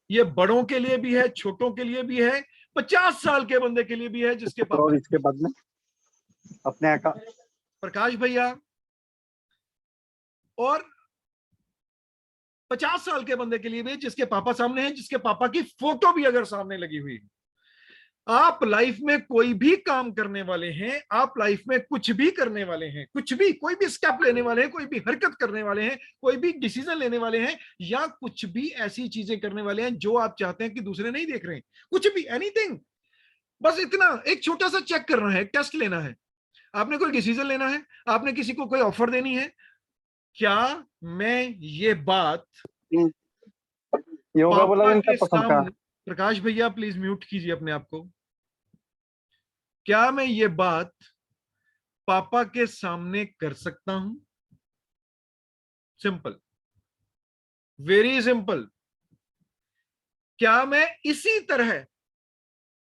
Speaker 2: ये बड़ों के लिए भी है, छोटों के लिए भी है, 50 साल के बंदे के लिए भी है जिसके पापा।
Speaker 11: और इसके बाद में अपने
Speaker 2: प्रकाश भैया, और 50 साल के बंदे के लिए भी जिसके पापा सामने हैं, जिसके पापा की फोटो भी अगर सामने लगी हुई है। आप लाइफ में कोई भी काम करने वाले हैं, आप लाइफ में कुछ भी करने वाले हैं, कुछ भी, कोई भी स्टेप लेने वाले हैं, कोई भी हरकत करने वाले हैं, कोई भी डिसीजन लेने वाले हैं, या कुछ भी ऐसी चीजें करने वाले हैं जो आप चाहते हैं कि दूसरे नहीं देख रहे हैं, कुछ भी, एनीथिंग। बस इतना एक छोटा सा चेक करना है, टेस्ट लेना है। आपने कोई डिसीजन लेना है, आपने किसी को कोई ऑफर देनी है। क्या मैं ये बात
Speaker 11: योगा बोला इनका पसंद का।
Speaker 2: प्रकाश भैया प्लीज म्यूट कीजिए अपने आप को। क्या मैं ये बात पापा के सामने कर सकता हूं? Simple, very simple. क्या मैं इसी तरह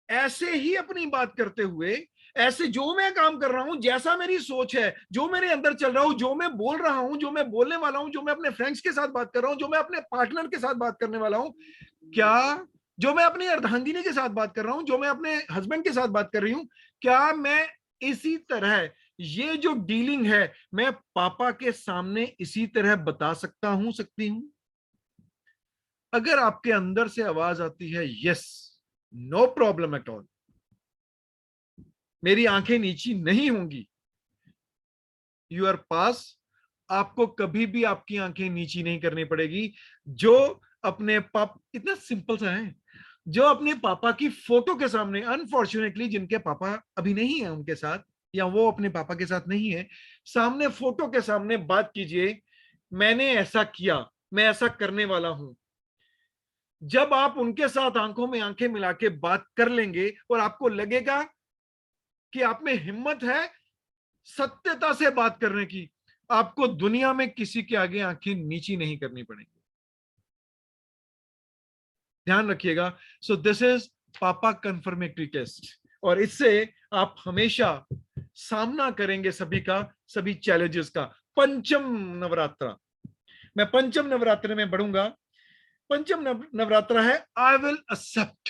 Speaker 2: ऐसे ही अपनी बात करते हुए, ऐसे जो मैं काम कर रहा हूं, जैसा मेरी सोच है, जो मेरे अंदर चल रहा हूं, जो मैं बोल रहा हूं, जो मैं बोलने वाला हूं, जो मैं अपने फ्रेंड्स के साथ बात कर रहा हूं, जो मैं अपने पार्टनर के साथ बात करने वाला हूं, क्या जो मैं अपनी अर्धांगिनी के साथ बात कर रहा हूं, जो मैं अपने हस्बैंड के साथ बात कर रही हूं, क्या मैं इसी तरह ये जो डीलिंग है मैं पापा के सामने इसी तरह बता सकता हूं, सकती हूं? अगर आपके अंदर से आवाज आती है yes, no problem at all, मेरी आंखें नीची नहीं होंगी, यूर पास, आपको कभी भी आपकी आंखें नीची नहीं करनी पड़ेगी। जो अपने पापा, इतना सिंपल सा है, जो अपने पापा की फोटो के सामने, अनफॉर्चुनेटली जिनके पापा अभी नहीं है उनके साथ, या वो अपने पापा के साथ नहीं है, सामने फोटो के सामने बात कीजिए, मैंने ऐसा किया, मैं ऐसा करने वाला हूं। जब आप उनके साथ आंखों में आंखें मिला के बात कर लेंगे और आपको लगेगा कि आप में हिम्मत है सत्यता से बात करने की, आपको दुनिया में किसी के आगे आंखें नीची नहीं करनी पड़ेगी। ध्यान रखिएगा। So this is papa confirmatory test, और इससे आप हमेशा सामना करेंगे सभी का, सभी चैलेंजेस का। पंचम नवरात्रा, मैं पंचम नवरात्र में बढ़ूंगा। पंचम नवरात्रा है आई विल एक्सेप्ट,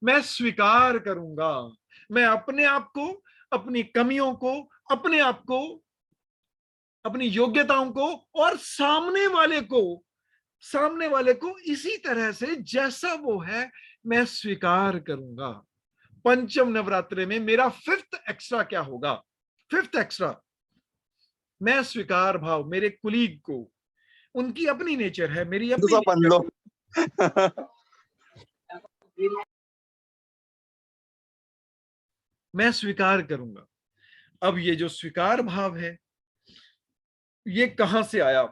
Speaker 2: मैं स्वीकार करूंगा। मैं अपने आप को, अपनी कमियों को, अपने आप को, अपनी योग्यताओं को और सामने वाले को इसी तरह से जैसा वो है मैं स्वीकार करूंगा। पंचम नवरात्रि में मेरा 5th एक्स्ट्रा क्या होगा? 5th एक्स्ट्रा, मैं स्वीकार भाव, मेरे कुलीग को, उनकी अपनी नेचर है, मेरी अपनी मैं स्वीकार करूंगा। अब ये जो स्वीकार भाव है ये कहां से आया?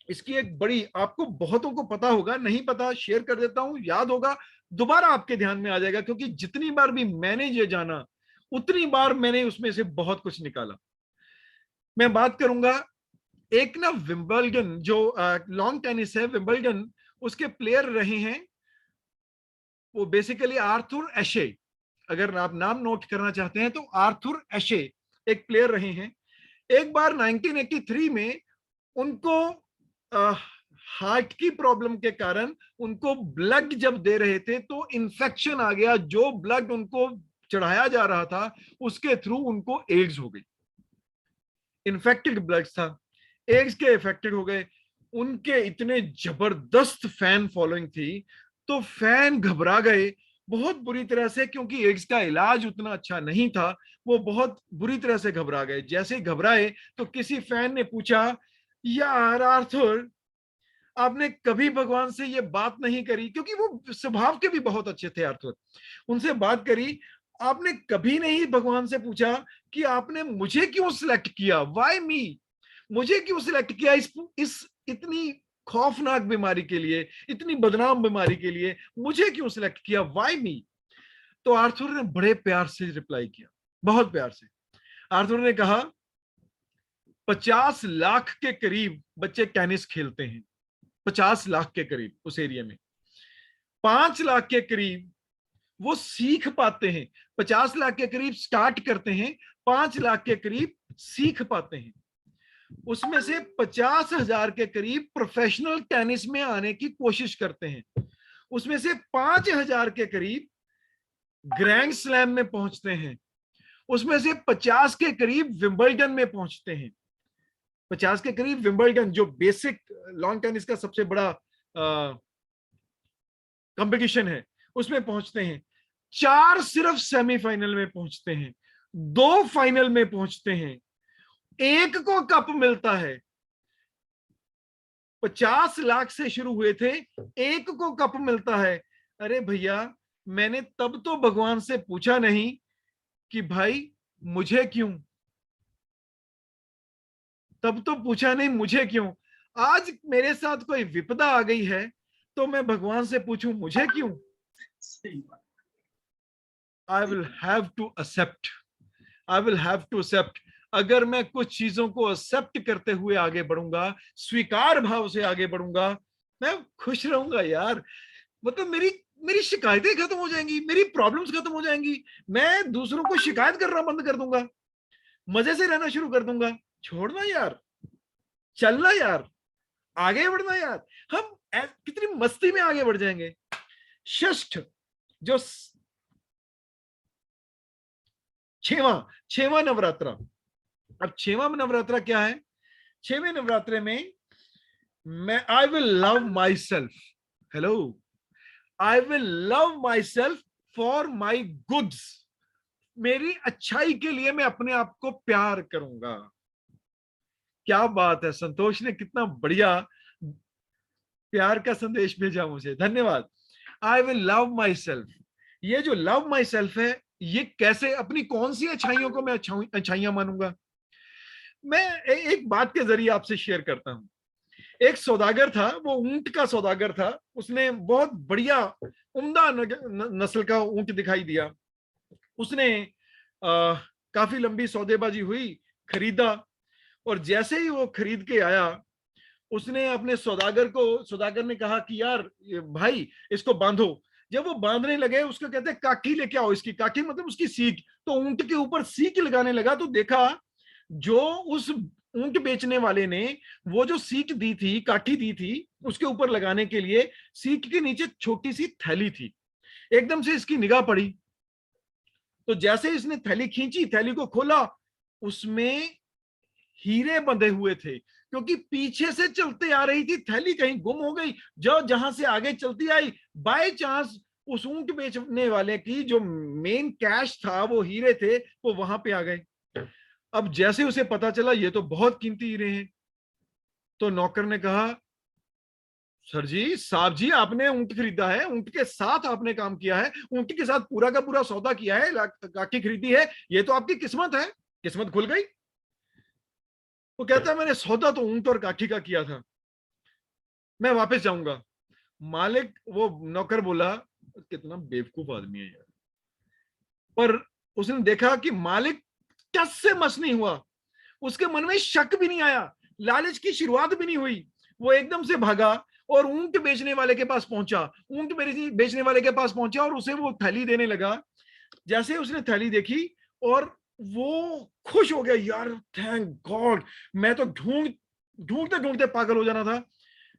Speaker 2: इसकी एक बड़ी, आपको बहुतों को पता होगा, नहीं पता शेयर कर देता हूं, याद होगा दोबारा आपके ध्यान में आ जाएगा, क्योंकि जितनी बार भी मैंने ये जाना उतनी बार मैंने उसमें से बहुत कुछ निकाला। मैं बात करूंगा एक ना, विंबलडन जो लॉन्ग टेनिस है, विंबलडन, उसके प्लेयर रहे हैं वो बेसिकली आर्थर एशे। अगर आप नाम नोट करना चाहते हैं तो आर्थर एशे एक प्लेयर रहे हैं। एक बार 1983 में उनको हार्ट की प्रॉब्लम के कारण उनको ब्लड जब दे रहे थे तो इन्फेक्शन आ गया, जो ब्लड उनको चढ़ाया जा रहा था उसके थ्रू उनको एड्स हो गई, इन्फेक्टेड ब्लड था, एड्स के इफेक्टेड हो गए। उनके इतने जबरदस्त फैन फॉलोइंग थी, तो फैन घबरा गए बहुत बुरी तरह से, क्योंकि एड्स का इलाज उतना अच्छा नहीं था। वो बहुत बुरी तरह से घबरा गए। जैसे ही घबराए तो किसी फैन ने पूछा, यार आर्थर, आपने कभी भगवान से ये बात नहीं करी, क्योंकि वो स्वभाव के भी बहुत अच्छे थे आर्थर, उनसे बात करी, आपने कभी नहीं भगवान से पूछा कि आपने मुझे क्यों सिलेक्ट किया, व्हाई मी, मुझे क्यों सिलेक्ट किया इस इतनी खौफनाक बीमारी के लिए, इतनी बदनाम बीमारी के लिए मुझे क्यों सिलेक्ट किया, व्हाई मी। तो आर्थर ने बड़े प्यार से रिप्लाई किया, बहुत प्यार से। आर्थर ने कहा, 50 लाख के करीब बच्चे टेनिस खेलते हैं, 50 लाख के करीब उस एरिया में, 5 लाख के करीब वो सीख पाते हैं, 50 लाख के करीब स्टार्ट करते हैं, 5 लाख के करीब सीख पाते हैं। उसमें से 50,000 के करीब प्रोफेशनल टेनिस में आने की कोशिश करते हैं, उसमें से 5,000 के करीब ग्रैंड स्लैम में पहुंचते हैं, उसमें से 50 के करीब विंबलडन में पहुंचते हैं, 50 के करीब विंबलडन जो बेसिक लॉन टेनिस का सबसे बड़ा कंपटीशन है उसमें पहुंचते हैं। 4 सिर्फ सेमीफाइनल में पहुंचते हैं, 2 फाइनल में पहुंचते हैं, 1 को कप मिलता है। 50 लाख से शुरू हुए थे, 1 को कप मिलता है। अरे भैया, मैंने तब तो भगवान से पूछा नहीं कि भाई मुझे क्यों, तब तो पूछा नहीं मुझे क्यों। आज मेरे साथ कोई विपदा आ गई है तो मैं भगवान से पूछूं मुझे क्यों। I will have to accept, I will have to accept. अगर मैं कुछ चीजों को एक्सेप्ट करते हुए आगे बढ़ूंगा, स्वीकार भाव से आगे बढ़ूंगा, मैं खुश रहूंगा यार। मतलब मेरी शिकायतें खत्म हो जाएंगी, मेरी प्रॉब्लम्स खत्म हो जाएंगी, मैं दूसरों को शिकायत करना बंद कर दूंगा, मजे से रहना शुरू कर दूंगा। छोड़ना यार, चलना यार, आगे बढ़ना यार, हम कितनी मस्ती में आगे बढ़ जाएंगे। षष्ठ जो छेवां नवरात्रा। अब छेवां नवरात्रा क्या है? 6वें नवरात्रे में मैं I will love my self, hello, I will love my self for my goods, मेरी अच्छाई के लिए मैं अपने आप को प्यार करूंगा। क्या बात है, संतोष ने कितना बढ़िया प्यार का संदेश भेजा मुझे, धन्यवाद। I will love my self, ये जो लव माई सेल्फ है, ये कैसे, अपनी कौन सी अच्छाइयों को मैं अच्छाइयां मानूंगा। मैं एक बात के जरिए आपसे शेयर करता हूं। एक सौदागर था, वो ऊंट का सौदागर था, उसने बहुत बढ़िया उम्दा नस्ल का ऊंट दिखाई दिया। उसने काफी लंबी सौदेबाजी हुई, खरीदा, और जैसे ही वो खरीद के आया, उसने अपने सौदागर ने कहा कि यार भाई इसको बांधो। जब वो बांधने लगे, उसको कहते हैं काठी लेके आओ, इसकी काठी मतलब उसकी सीख। तो ऊंट के ऊपर सीख लगाने लगा, तो देखा जो उस ऊंट बेचने वाले ने वो जो सीख दी थी, काठी दी थी उसके ऊपर लगाने के लिए, सीख के नीचे छोटी सी थैली थी। एकदम से इसकी निगाह पड़ी, तो जैसे इसने थैली खींची, थैली को खोला, उसमें हीरे बंधे हुए थे, क्योंकि पीछे से चलते आ रही थी, थैली कहीं गुम हो गई। जो जहां से आगे चलती आई, बाय चांस उस ऊंट बेचने वाले की जो मेन कैश था, वो हीरे थे, वो वहां पे आ गए। अब जैसे उसे पता चला ये तो बहुत कीमती हीरे हैं, तो नौकर ने कहा, सर जी, साहब जी, आपने ऊंट खरीदा है, ऊंट के साथ आपने काम किया है, ऊंट के साथ पूरा का पूरा सौदा किया है, काठी खरीदी है, ये तो आपकी किस्मत है, किस्मत खुल गई। वो कहता है मैंने सौदा तो ऊंट और काठी का किया था, मैं वापस जाऊंगा। मालिक, वो नौकर बोला, कितना बेवकूफ आदमी है यार। पर उसने देखा कि मालिक टस से मस नहीं हुआ, उसके मन में शक भी नहीं आया, लालच की शुरुआत भी नहीं हुई। वो एकदम से भागा और ऊंट बेचने वाले के पास पहुंचा, ऊंट बेचने वाले के पास पहुंचा और उसे वो थैली देने लगा। जैसे उसने थैली देखी और वो खुश हो गया, यार थैंक गॉड, मैं तो ढूंढते ढूंढते पागल हो जाना था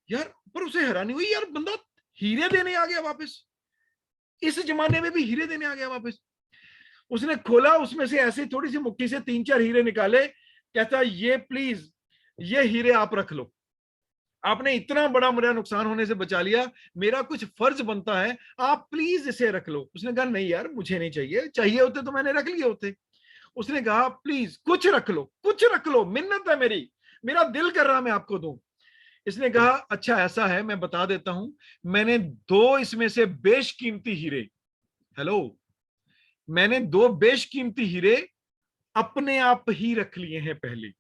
Speaker 2: यार। पर उसे हैरानी हुई, यार बंदा हीरे देने आ गया वापस, इस जमाने में भी हीरे देने आ गया वापस। उसने खोला, उसमें से ऐसे थोड़ी सी मुट्ठी से 3-4 हीरे निकाले, कहता ये प्लीज, ये हीरे आप रख लो, आपने इतना बड़ा मेरा नुकसान होने से बचा लिया, मेरा कुछ फर्ज बनता है, आप प्लीज इसे रख लो। उसने कहा नहीं यार मुझे नहीं चाहिए, चाहिए होते तो मैंने रख लिए होते। उसने कहा प्लीज कुछ रख लो, कुछ रख लो, मिन्नत है मेरी, मेरा दिल कर रहा मैं आपको दूं। इसने कहा अच्छा ऐसा है, मैं बता देता हूं, मैंने 2 इसमें से बेशकीमती हीरे, हेलो, मैंने 2 बेशकीमती हीरे अपने आप ही रख लिए हैं पहले।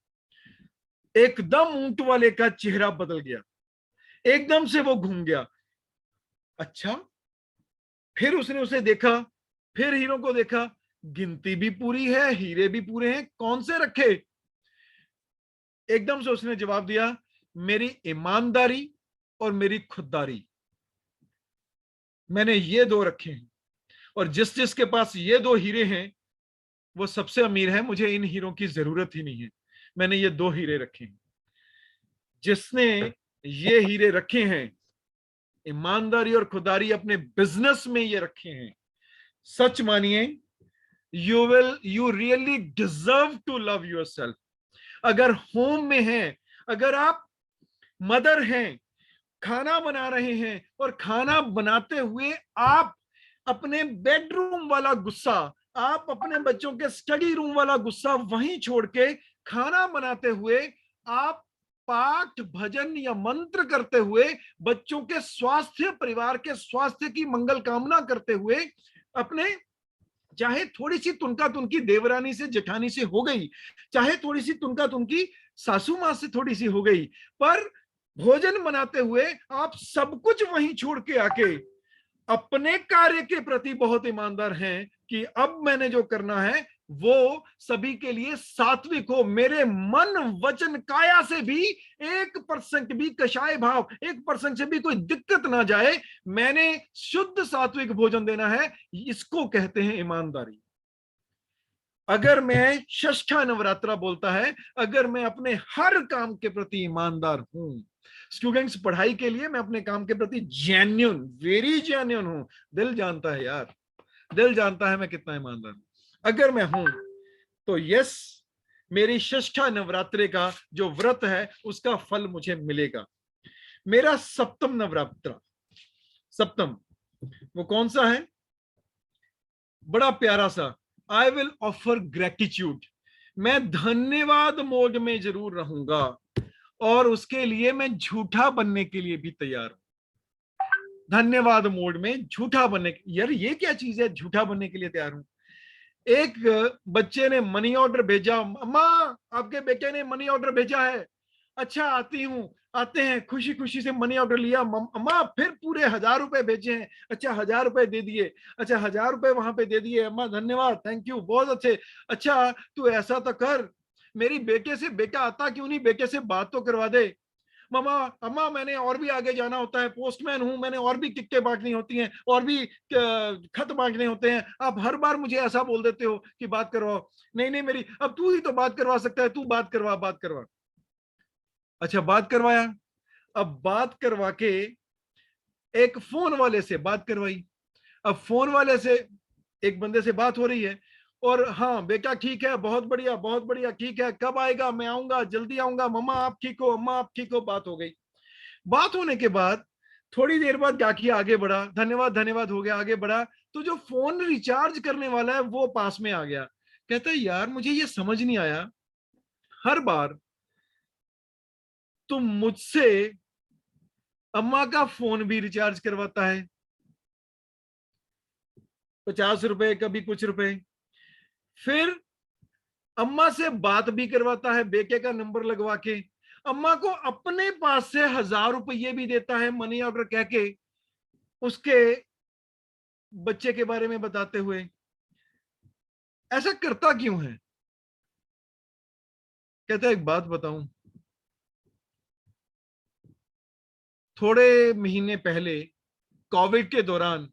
Speaker 2: एकदम ऊंट वाले का चेहरा बदल गया, एकदम से वो घूम गया। अच्छा, फिर उसने उसे देखा, फिर हीरों को देखा, गिनती भी पूरी है, हीरे भी पूरे हैं, कौन से रखे? एकदम से उसने जवाब दिया, मेरी ईमानदारी और मेरी खुददारी, मैंने ये 2 रखे हैं, और जिस जिसके पास ये 2 हीरे हैं वो सबसे अमीर है, मुझे इन हीरों की जरूरत ही नहीं है, मैंने ये 2 हीरे रखे हैं। जिसने ये हीरे रखे हैं, ईमानदारी और खुददारी अपने बिजनेस में ये रखे हैं, सच मानिए you really deserve to love yourself. अगर होम में हैं, अगर आप मदर हैं, खाना बना रहे हैं, और खाना बनाते हुए आप अपने बेडरूम वाला गुस्सा, आप अपने बच्चों के स्टडी रूम वाला गुस्सा वहीं छोड़ के खाना बनाते हुए आप पाठ भजन या मंत्र करते हुए बच्चों के स्वास्थ्य, परिवार के स्वास्थ्य की मंगल कामना करते हुए, अपने चाहे थोड़ी सी तुनका तुनकी देवरानी से, जेठानी से हो गई, चाहे थोड़ी सी तुनका तुनकी सासू मां से थोड़ी सी हो गई, पर भोजन बनाते हुए आप सब कुछ वहीं छोड़ के आके अपने कार्य के प्रति बहुत ईमानदार हैं कि अब मैंने जो करना है वो सभी के लिए सात्विक हो, मेरे मन वचन काया से भी 1% भी कषाय भाव, 1% से भी कोई दिक्कत ना जाए, मैंने शुद्ध सात्विक भोजन देना है, इसको कहते हैं ईमानदारी। अगर मैं षष्ठा नवरात्रा बोलता है, अगर मैं अपने हर काम के प्रति ईमानदार हूं, स्टूडेंट्स पढ़ाई के लिए मैं अपने काम के प्रति जेन्युइन, वेरी जेन्युइन हूं, दिल जानता है यार, दिल जानता है मैं कितना ईमानदार हूं, अगर मैं हूं तो यस, मेरी षष्ठा नवरात्रे का जो व्रत है उसका फल मुझे मिलेगा। मेरा सप्तम नवरात्रा, सप्तम वो कौन सा है? बड़ा प्यारा सा, आई विल ऑफर ग्रेटिट्यूड, मैं धन्यवाद मोड में जरूर रहूंगा, और उसके लिए मैं झूठा बनने के लिए भी तैयार हूं। धन्यवाद मोड में झूठा बनने, यार ये क्या चीज है, झूठा बनने के लिए तैयार हूं। एक बच्चे ने मनी ऑर्डर भेजा, अम्मा आपके बेटे ने मनी ऑर्डर भेजा है, अच्छा आती हूँ, आते हैं, खुशी खुशी से मनी ऑर्डर लिया, अम्मा फिर पूरे 1000 रुपए भेजे हैं, अच्छा 1000 रुपए दे दिए, अच्छा 1000 रुपए वहां पे दे दिए, अम्मा धन्यवाद, थैंक यू, बहुत अच्छे, अच्छा तू ऐसा तो कर, मेरी बेटे से बेटा आता क्यों नहीं, बेटे से बात तो करवा दे। मामा, अम्मा मैंने और भी आगे जाना होता है, पोस्टमैन हूं, मैंने और भी टिकटें बांटनी होती हैं, और भी खत बांटने होते हैं, आप हर बार मुझे ऐसा बोल देते हो कि बात करवाओ। नहीं नहीं मेरी, अब तू ही तो बात करवा सकता है, तू बात करवा, बात करवा। अच्छा बात करवाया, अब बात करवा के एक फोन वाले से बात करवाई, अब फोन वाले से एक बंदे से बात हो रही है, और हाँ बेटा ठीक है, बहुत बढ़िया, ठीक है, कब आएगा, मैं आऊंगा, जल्दी आऊंगा, मम्मा आप ठीक हो, अम्मा आप ठीक हो, बात हो गई। बात होने के बाद थोड़ी देर बाद जाके आगे बढ़ा, धन्यवाद हो गया, आगे बढ़ा, तो जो फोन रिचार्ज करने वाला है वो पास में आ गया, कहता है यार मुझे ये समझ नहीं आया, हर बार तुम मुझसे अम्मा का फोन भी रिचार्ज करवाता है, 50 रुपए, कभी कुछ रुपए, फिर अम्मा से बात भी करवाता है बेटे का नंबर लगवा के, अम्मा को अपने पास से 1000 रुपये भी देता है मनी ऑर्डर कह के, उसके बच्चे के बारे में बताते हुए। ऐसा करता क्यों है? कहता है एक बात बताऊं, थोड़े महीने पहले कोविड के दौरान,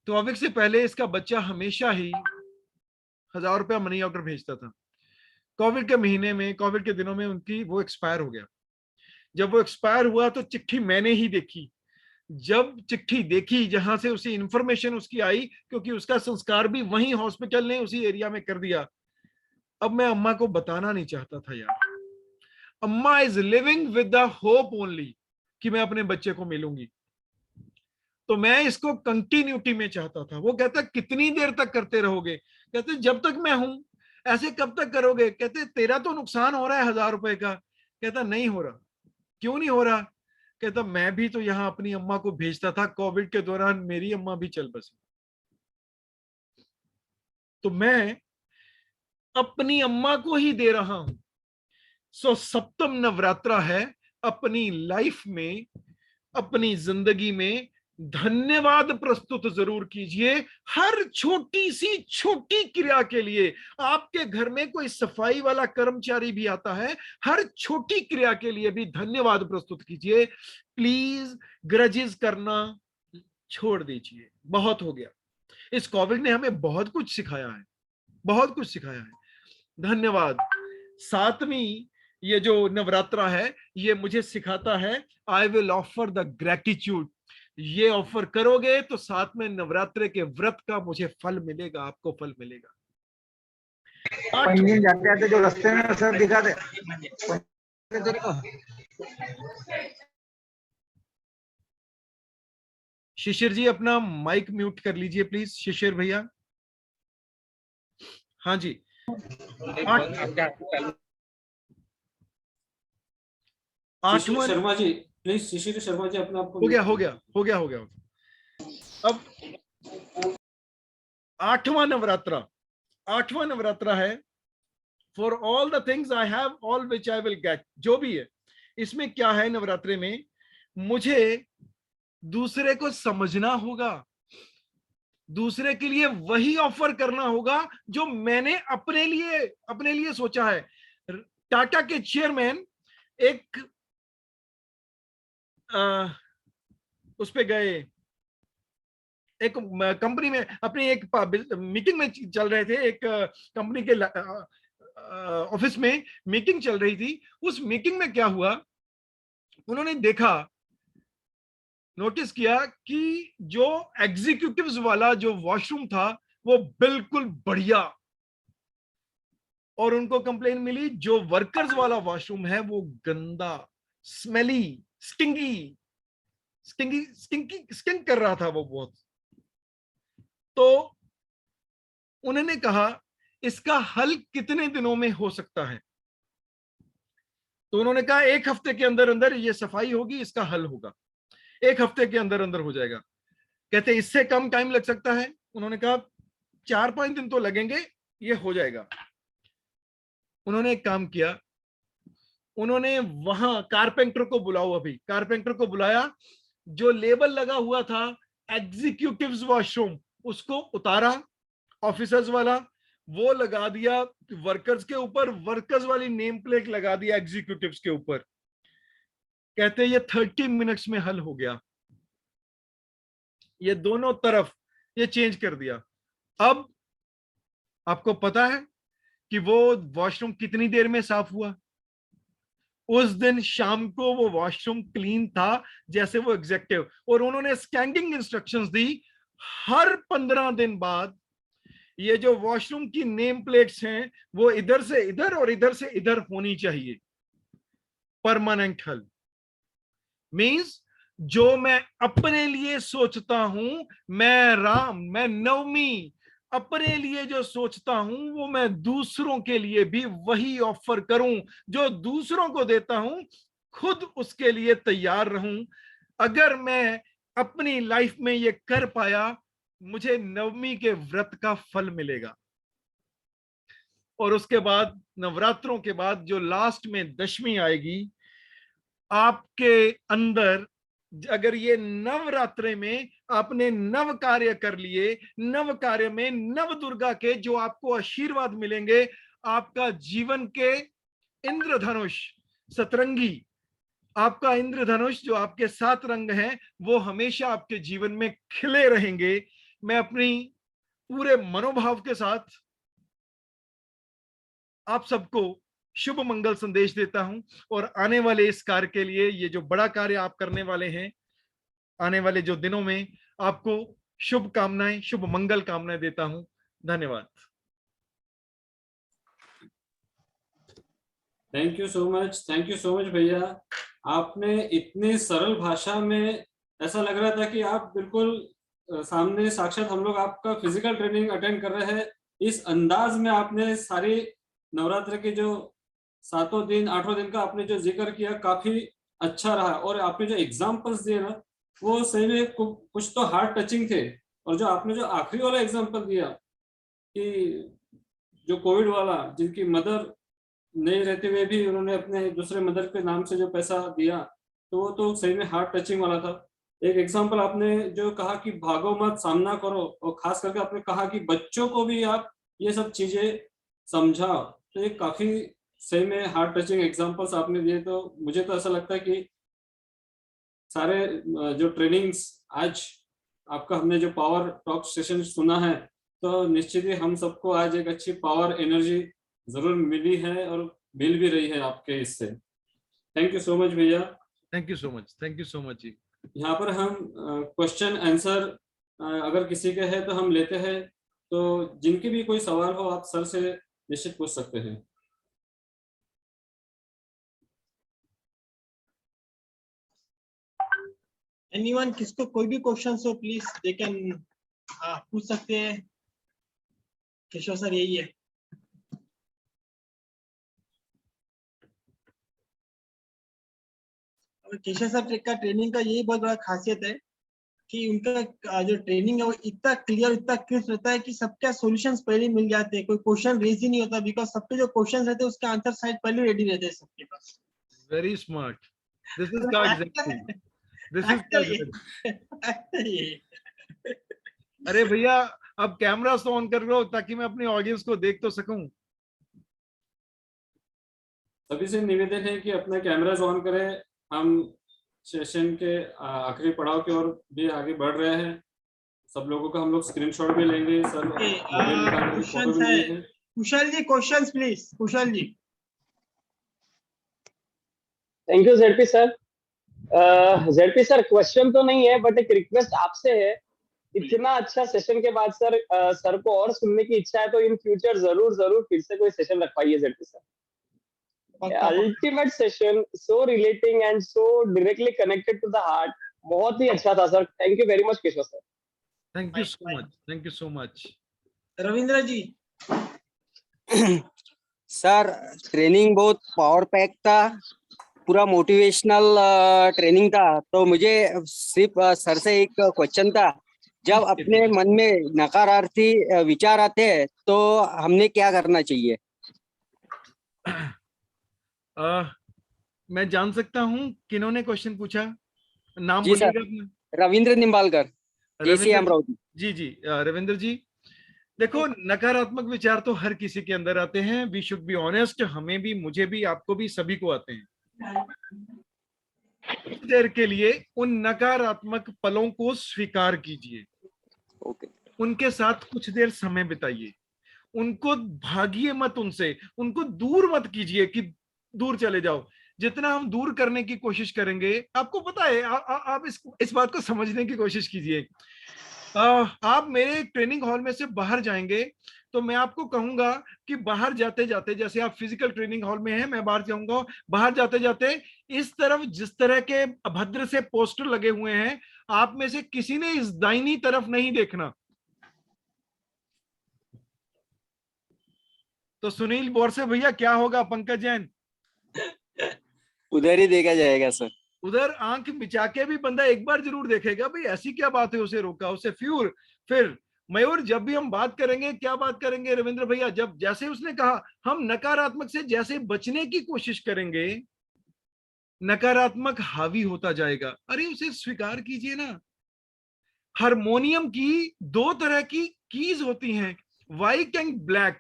Speaker 2: कोविड से पहले इसका बच्चा हमेशा ही 1000 रुपया मनी ऑर्डर भेजता था। कोविड के महीने में, कोविड के दिनों में उनकी वो एक्सपायर हो गया। जब वो एक्सपायर हुआ तो चिट्ठी मैंने ही देखी, जब चिट्ठी देखी जहां से उसी इंफॉर्मेशन उसकी आई, क्योंकि उसका संस्कार भी वहीं हॉस्पिटल ने उसी एरिया में कर दिया। अब मैं अम्मा को बताना नहीं चाहता था यार, अम्मा is living with the hope only कि मैं अपने बच्चे को मिलूंगी। तो मैं इसको कंटिन्यूटी में चाहता था। वो कहता कितनी देर तक करते रहोगे? कहते जब तक मैं हूं। ऐसे कब तक करोगे? कहते तेरा तो नुकसान हो रहा है 1000 रुपए का। कहता नहीं हो रहा। क्यों नहीं हो रहा? कहता मैं भी तो यहाँ अपनी अम्मा को भेजता था, कोविड के दौरान मेरी अम्मा भी चल बसी, तो मैं अपनी अम्मा को ही दे रहा हूं। सो सप्तम नवरात्रा है अपनी लाइफ में, अपनी जिंदगी में धन्यवाद प्रस्तुत जरूर कीजिए। हर छोटी सी छोटी क्रिया के लिए, आपके घर में कोई सफाई वाला कर्मचारी भी आता है, हर छोटी क्रिया के लिए भी धन्यवाद प्रस्तुत कीजिए। प्लीज ग्रजेस करना छोड़ दीजिए, बहुत हो गया। इस कोविड ने हमें बहुत कुछ सिखाया है, बहुत कुछ सिखाया है। धन्यवाद। 7वीं ये जो नवरात्रा है ये मुझे सिखाता है I will offer the gratitude. ये ऑफर करोगे तो 7वें नवरात्रे के व्रत का मुझे फल मिलेगा, आपको फल मिलेगा।
Speaker 11: पंजीन जाते आते जो रास्ते में सब दिखा दे।
Speaker 2: शिशिर जी अपना माइक म्यूट कर लीजिए प्लीज, शिशिर भैया। हाँ जी।
Speaker 3: शिशिर शर्मा जी प्लीज, शिशिर शर्मा जी अपना आपको
Speaker 2: हो गया। अब 8वां नवरात्रा है for all the things I have all which I will get. जो भी है इसमें क्या है, नवरात्रे में मुझे दूसरे को समझना होगा, दूसरे के लिए वही ऑफर करना होगा जो मैंने अपने लिए सोचा है। टाटा के चेयरमैन एक उस पे गए, एक कंपनी में अपनी एक मीटिंग में चल रहे थे, एक कंपनी के ऑफिस में मीटिंग चल रही थी। उस मीटिंग में क्या हुआ, उन्होंने देखा, नोटिस किया कि जो एग्जीक्यूटिव्स वाला जो वॉशरूम था वो बिल्कुल बढ़िया, और उनको कंप्लेन मिली जो वर्कर्स वाला वॉशरूम है वो गंदा, स्मेली, स्टिंक कर रहा था वो बहुत। तो उन्होंने कहा इसका हल कितने दिनों में हो सकता है? तो उन्होंने कहा 1 हफ्ते के अंदर अंदर ये सफाई होगी, इसका हल होगा, 1 हफ्ते के अंदर अंदर हो जाएगा। कहते इससे कम टाइम लग सकता है? उन्होंने कहा 4-5 दिन तो लगेंगे, ये हो जाएगा। उन्होंने एक काम किया, उन्होंने वहां कारपेंटर को बुलाओ, अभी कारपेंटर को बुलाया, जो लेबल लगा हुआ था एग्जीक्यूटिव्स वॉशरूम उसको उतारा, ऑफिसर्स वाला वो लगा दिया वर्कर्स के ऊपर, वर्कर्स वाली नेम प्लेट लगा दिया एग्जीक्यूटिव्स के ऊपर। कहते ये 30 मिनट्स में हल हो गया, ये दोनों तरफ ये चेंज कर दिया। अब आपको पता है कि वो वॉशरूम कितनी देर में साफ हुआ? उस दिन शाम को वो वॉशरूम क्लीन था जैसे वो एग्जेक्टिव, और उन्होंने स्टैंडिंग इंस्ट्रक्शंस दी, हर 15 दिन बाद ये जो वॉशरूम की नेम प्लेट्स हैं वो इधर से इधर और इधर से इधर होनी चाहिए। परमानेंट हल मींस जो मैं अपने लिए सोचता हूं, मैं नवमी अपने लिए जो सोचता हूं वो मैं दूसरों के लिए भी वही ऑफर करूं, जो दूसरों को देता हूं खुद उसके लिए तैयार रहूं। अगर मैं अपनी लाइफ में ये कर पाया, मुझे नवमी के व्रत का फल मिलेगा। और उसके बाद नवरात्रों के बाद जो लास्ट में दशमी आएगी, आपके अंदर अगर ये नवरात्रे में आपने नव कार्य कर लिए, नव कार्य में नव दुर्गा के जो आपको आशीर्वाद मिलेंगे, आपका जीवन के इंद्रधनुष सतरंगी, आपका इंद्रधनुष जो आपके 7 रंग हैं वो हमेशा आपके जीवन में खिले रहेंगे। मैं अपनी पूरे मनोभाव के साथ आप सबको शुभ मंगल संदेश देता हूं, और आने वाले इस कार्य के लिए, ये जो बड़ा कार्य आप करने वाले हैं आने वाले जो दिनों में, आपको शुभ कामनाएं, शुभ मंगल कामनाएं देता हूं। धन्यवाद।
Speaker 3: थैंक यू सो मच भैया। आपने इतनी सरल भाषा में, ऐसा लग रहा था कि आप बिल्कुल सामने साक्षात हम लोग आपका फिजिकल ट्रेनिंग अटेंड कर रहे हैं। इस अंदाज में आपने सारी नवरात्र के जो 7 दिन 8 दिन का आपने जो जिक्र किया, काफी अच्छा रहा। और आपने जो एग्जाम्पल्स दिए ना, वो सही में कुछ तो हार्ट टचिंग थे। और जो आपने जो आखिरी वाला एग्जाम्पल दिया कि जो कोविड वाला, जिनकी मदर नहीं रहते हुए भी उन्होंने अपने दूसरे मदर के नाम से जो पैसा दिया, तो वो तो सही में हार्ट टचिंग वाला था। एक एग्जांपल आपने जो कहा कि भागो मत, सामना करो, और खास करके आपने कहा कि बच्चों को भी आप ये सब चीजें समझाओ, तो ये काफी सही में हार्ट टचिंग एग्जांपल्स आपने दिए। तो मुझे तो ऐसा लगता है कि सारे जो ट्रेनिंग्स आज आपका हमने जो पावर टॉक सेशन सुना है, तो निश्चित ही हम सबको आज एक अच्छी पावर एनर्जी जरूर मिली है और मिल भी रही है आपके इससे। थैंक यू सो मच भैया।
Speaker 2: थैंक यू सो मच जी।
Speaker 3: यहाँ पर हम क्वेश्चन आंसर अगर किसी के है तो हम लेते हैं, तो जिनके भी कोई सवाल हो आप सर से निश्चित पूछ सकते हैं।
Speaker 4: एनीवन, किसको कोई भी क्वेश्चन हो प्लीज दे कैन पूछ सकते हैं। केशव सर यही है। और केशव सर का ट्रेनिंग का यही बहुत बड़ा खासियत है कि उनका जो ट्रेनिंग है वो इतना क्लियर, इतना क्रिस्प रहता है कि सबके सॉल्यूशंस पहले मिल जाते हैं। कोई क्वेश्चन रेज ही नहीं होता, बिकॉज सबके जो क्वेश्चन रहते हैं उसके आंसर साइड पहले रेडी रहते हैं सबके पास।
Speaker 2: Very smart. दिस इज का एग्जैक्टली, दिस इज अरे भैया, अब कैमरा ऑन कर लो ताकि मैं अपनी ऑडियंस को देख तो सकूं।
Speaker 3: सभी से निवेदन है कि अपना कैमरास ऑन करें। हम सेशन के आखिरी पड़ाव की ओर भी आगे बढ़ रहे हैं। सब लोगों का हम लोग स्क्रीनशॉट भी लेंगे सर।
Speaker 4: क्वेश्चंस है Kushal ji, questions please Kushal ji.
Speaker 12: Thank you ZP sir. ZP sir, question तो नहीं है बट एक रिक्वेस्ट आपसे है। इतना अच्छा सेशन के बाद सर सर को और सुनने की इच्छा है, तो इन फ्यूचर जरूर फिर से कोई सेशन रखवाइए ZP sir. Ultimate session, so relating and so directly connected to the heart. बहुत ही अच्छा था sir. Thank you very much Keshav sir.
Speaker 2: Thank you so much.
Speaker 4: Ravindra ji.
Speaker 13: Sir training बहुत पावर पैक था, पूरा मोटिवेशनल ट्रेनिंग था। तो मुझे सिर्फ सर से एक क्वेश्चन था, जब अपने मन में नकारात्मक विचार आते हैं तो हमने क्या करना चाहिए?
Speaker 2: मैं जान सकता हूँ किन्होंने क्वेश्चन पूछा? नाम
Speaker 13: जी
Speaker 2: बोलिएगा
Speaker 13: सर,
Speaker 2: अपना।
Speaker 13: रविंद्र निम्बालकर, जेसी अमरावती।
Speaker 2: जी रविंद्र जी, देखो नकारात्मक विचार तो हर किसी के अंदर आते हैं। वी शुड बी ऑनेस्ट, हमें भी, मुझे भी, आपको भी, सभी को आते हैं। कुछ देर के लिए उन नकारात्मक पलों को स्वीकार कीजिए। उनके साथ कुछ देर समय बिताइए। उनको भागिए मत, उनको दूर मत कीजिए कि दूर चले जाओ। जितना हम दूर करने की कोशिश करेंगे, आपको पता है, आप इस बात को समझने की कोशिश कीजिए। आप मेरे ट्रेनिंग हॉल में से बाहर जाएंगे तो मैं आपको कहूंगा कि बाहर जाते जाते, जैसे आप फिजिकल ट्रेनिंग हॉल में हैं, मैं बाहर जाऊंगा, बाहर जाते जाते इस तरफ जिस तरह के अभद्र से पोस्टर लगे हुए हैं, आप में से किसी ने इस दाहिनी तरफ नहीं देखना। तो सुनील बोरसे भैया क्या होगा? पंकज जैन,
Speaker 13: उधर ही देखा जाएगा सर।
Speaker 2: उधर आंख बिछा के भी बंदा एक बार जरूर देखेगा, भाई ऐसी क्या बात है, उसे रोका, उसे फिर मयूर, जब भी हम बात करेंगे, क्या बात करेंगे रविंद्र भैया, जब जैसे उसने कहा हम नकारात्मक से जैसे बचने की कोशिश करेंगे, नकारात्मक हावी होता जाएगा। अरे उसे स्वीकार कीजिए ना। हारमोनियम की 2 तरह की कीज होती हैं, व्हाइट एंड ब्लैक,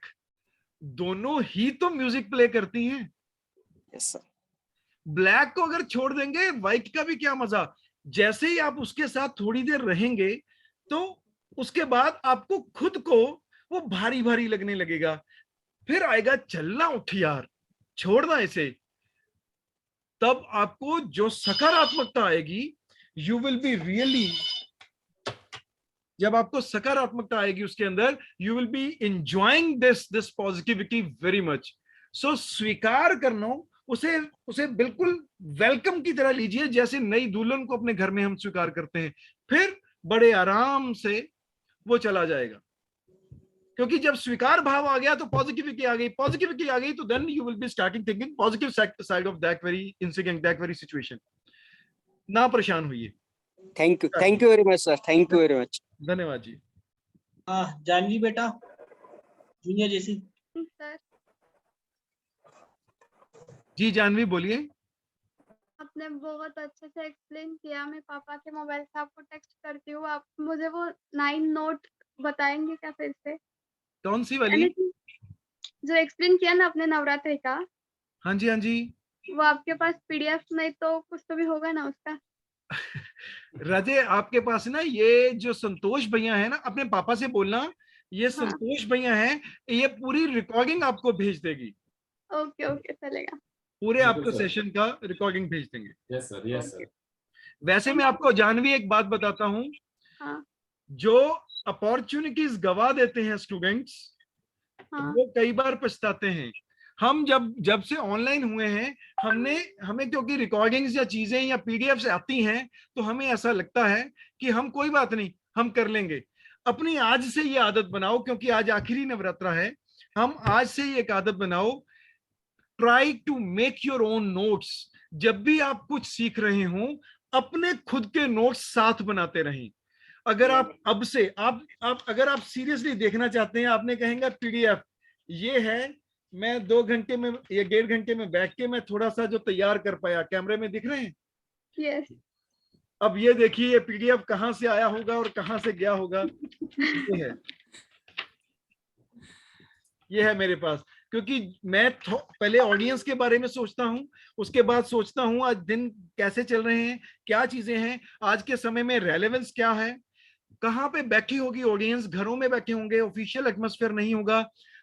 Speaker 2: दोनों ही तो म्यूजिक प्ले करती हैं।
Speaker 13: Yes sir.
Speaker 2: ब्लैक को अगर छोड़ देंगे, व्हाइट का भी क्या मजा। जैसे ही आप उसके साथ थोड़ी देर रहेंगे तो उसके बाद आपको खुद को वो भारी भारी लगने लगेगा। फिर आएगा चलना, उठ यार, छोड़ना इसे। तब आपको जो सकारात्मकता आएगी, यू विल बी रियली, जब आपको सकारात्मकता आएगी उसके अंदर, you will be enjoying this positivity very much. So स्वीकार करना, उसे उसे बिल्कुल वेलकम की तरह लीजिए, जैसे नई दुल्हन को अपने घर में हम स्वीकार करते हैं। फिर बड़े आराम से वो चला जाएगा, क्योंकि जब स्वीकार भाव आ गया तो पॉजिटिविटी आ गई, पॉजिटिविटी आ गई तो then you will be starting thinking positive side of that very incident, that very situation. ना परेशान हुई।
Speaker 13: Thank you very much sir, thank you very much.
Speaker 2: धन्यवाद जी।
Speaker 4: जानवी बेटा, जूनियर जैसी।
Speaker 10: सर
Speaker 2: जी जानवी बोलिए।
Speaker 10: आपने बहुत अच्छे से एक्सप्लेन किया। मैं पापा के मोबाइल से आपको टेक्स्ट करती हूँ, आप मुझे वो 9 नोट बताएंगे क्या फिर से?
Speaker 2: कौन सी वाली?
Speaker 10: जो एक्सप्लेन किया ना आपने नवरात्रि का।
Speaker 2: हाँ जी हाँ जी।
Speaker 10: वो आपके पास पीडीएफ नहीं तो कुछ तो भी होगा ना उसका?
Speaker 2: राजे आपके पास ना, ये जो संतोष भैया है ना, अपने पापा से बोलना ये संतोष भैया है, ये पूरी रिकॉर्डिंग आपको भेज देगी।
Speaker 10: ओके ओके चलेगा।
Speaker 2: पूरे आपको सेशन का रिकॉर्डिंग भेज देंगे।
Speaker 3: Yes sir, yes sir.
Speaker 2: वैसे मैं आपको जानवी एक बात बताता हूँ,
Speaker 10: हाँ
Speaker 2: जो अपॉर्चुनिटीज गवा देते हैं स्टूडेंट्स,
Speaker 10: हाँ
Speaker 2: वो कई बार पछताते हैं। हम जब से ऑनलाइन हुए हैं, हमें क्योंकि रिकॉर्डिंग्स या चीजें या पीडीएफ से आती हैं, तो हमें ऐसा लगता है कि हम कोई बात नहीं, हम कर लेंगे। अपनी आज से ये आदत बनाओ, क्योंकि आज आखिरी नवरात्रा है, हम आज से ही एक आदत बनाओ, try to make your own notes. जब भी आप कुछ सीख रहे हो, अपने खुद के नोट्स साथ बनाते रहें। अगर आप अब से आप अगर आप सीरियसली देखना चाहते हैं, आपने कहेंगे पीडीएफ ये है, मैं 2 घंटे में या 1.5 घंटे में बैठ के मैं थोड़ा सा जो तैयार कर पाया, कैमरे में दिख रहे हैं।
Speaker 10: यस।
Speaker 2: अब ये देखिए ये पीडीएफ कहां से आया होगा और कहां से गया होगा। ये है मेरे पास, क्योंकि मैं पहले ऑडियंस के बारे में सोचता हूं, उसके बाद सोचता हूं आज दिन कैसे चल रहे हैं, क्या चीजें हैं, आज के समय में रेलेवेंस क्या है, कहाँ पे बैठी होगी ऑडियंस, घरों में बैठे होंगे, ऑफिशियल एटमॉस्फेयर नहीं होगा,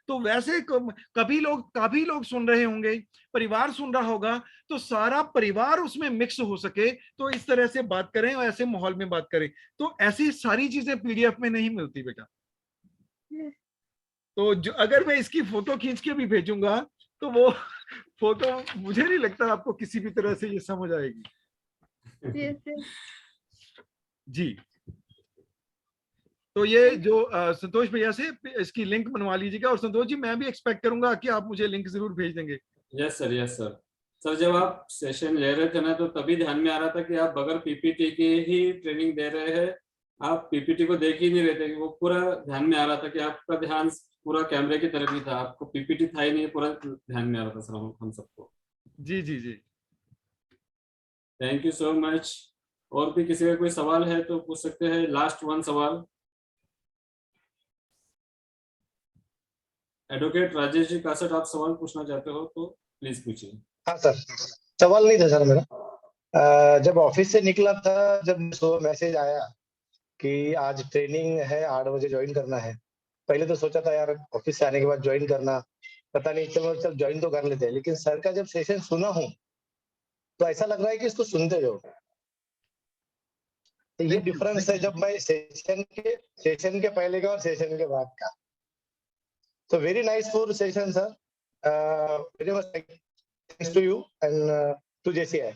Speaker 2: तो वैसे काफी लोग सुन रहे होंगे, परिवार सुन रहा होगा, तो सारा परिवार उसमें मिक्स हो सके, तो इस तरह से बात करें और ऐसे माहौल में बात करें। तो ऐसी सारी चीजें पीडीएफ में नहीं मिलती बेटा। तो अगर मैं इसकी फोटो खींच के भी भेजूंगा, तो वो फोटो मुझे नहीं लगता आपको किसी भी तरह से ये समझ आएगी। जी, तो ये जो संतोष भैया से इसकी लिंक बनवा लीजिएगा, और संतोष जी मैं भी एक्सपेक्ट करूंगा कि आप मुझे लिंक जरूर भेज देंगे।
Speaker 3: Yes sir, yes sir. Sir जब आप सेशन ले रहे थे ना, तो तभी ध्यान में आ रहा था कि आप बगैर पीपीटी की ही ट्रेनिंग दे रहे हैं, आप पीपीटी को देख ही नहीं रहे थे। वो पूरा ध्यान में आ रहा था कि आपका ध्यान पूरा कैमरे की तरफ ही था, आपको पीपीटी था ही नहीं, पूरा ध्यान में आ रहा था सर हम सबको।
Speaker 2: जी जी जी,
Speaker 3: थैंक यू सो मच। और भी किसी का कोई सवाल है तो पूछ सकते हैं। लास्ट 1 सवाल। एडवोकेट राजेश जी कासट, आप सवाल पूछना चाहते हो तो प्लीज पूछिए।
Speaker 11: हाँ सर, सवाल नहीं था सर मेरा। जब ऑफिस से निकला था, जब मैसेज आया कि आज ट्रेनिंग है, 8 बजे ज्वाइन करना है, पहले तो सोचा था यार ऑफिस से आने के बाद ज्वाइन करना, पता नहीं, चल ज्वाइन तो कर लेते हैं। लेकिन सर का जब सेशन सुना हूँ तो ऐसा लग रहा है कि इसको सुनते जाओ। तो ये डिफरेंस है जब मैं सेशन के पहले का और सेशन के बाद का। So very nice for session, sir. Very much thanks to you and to JCI.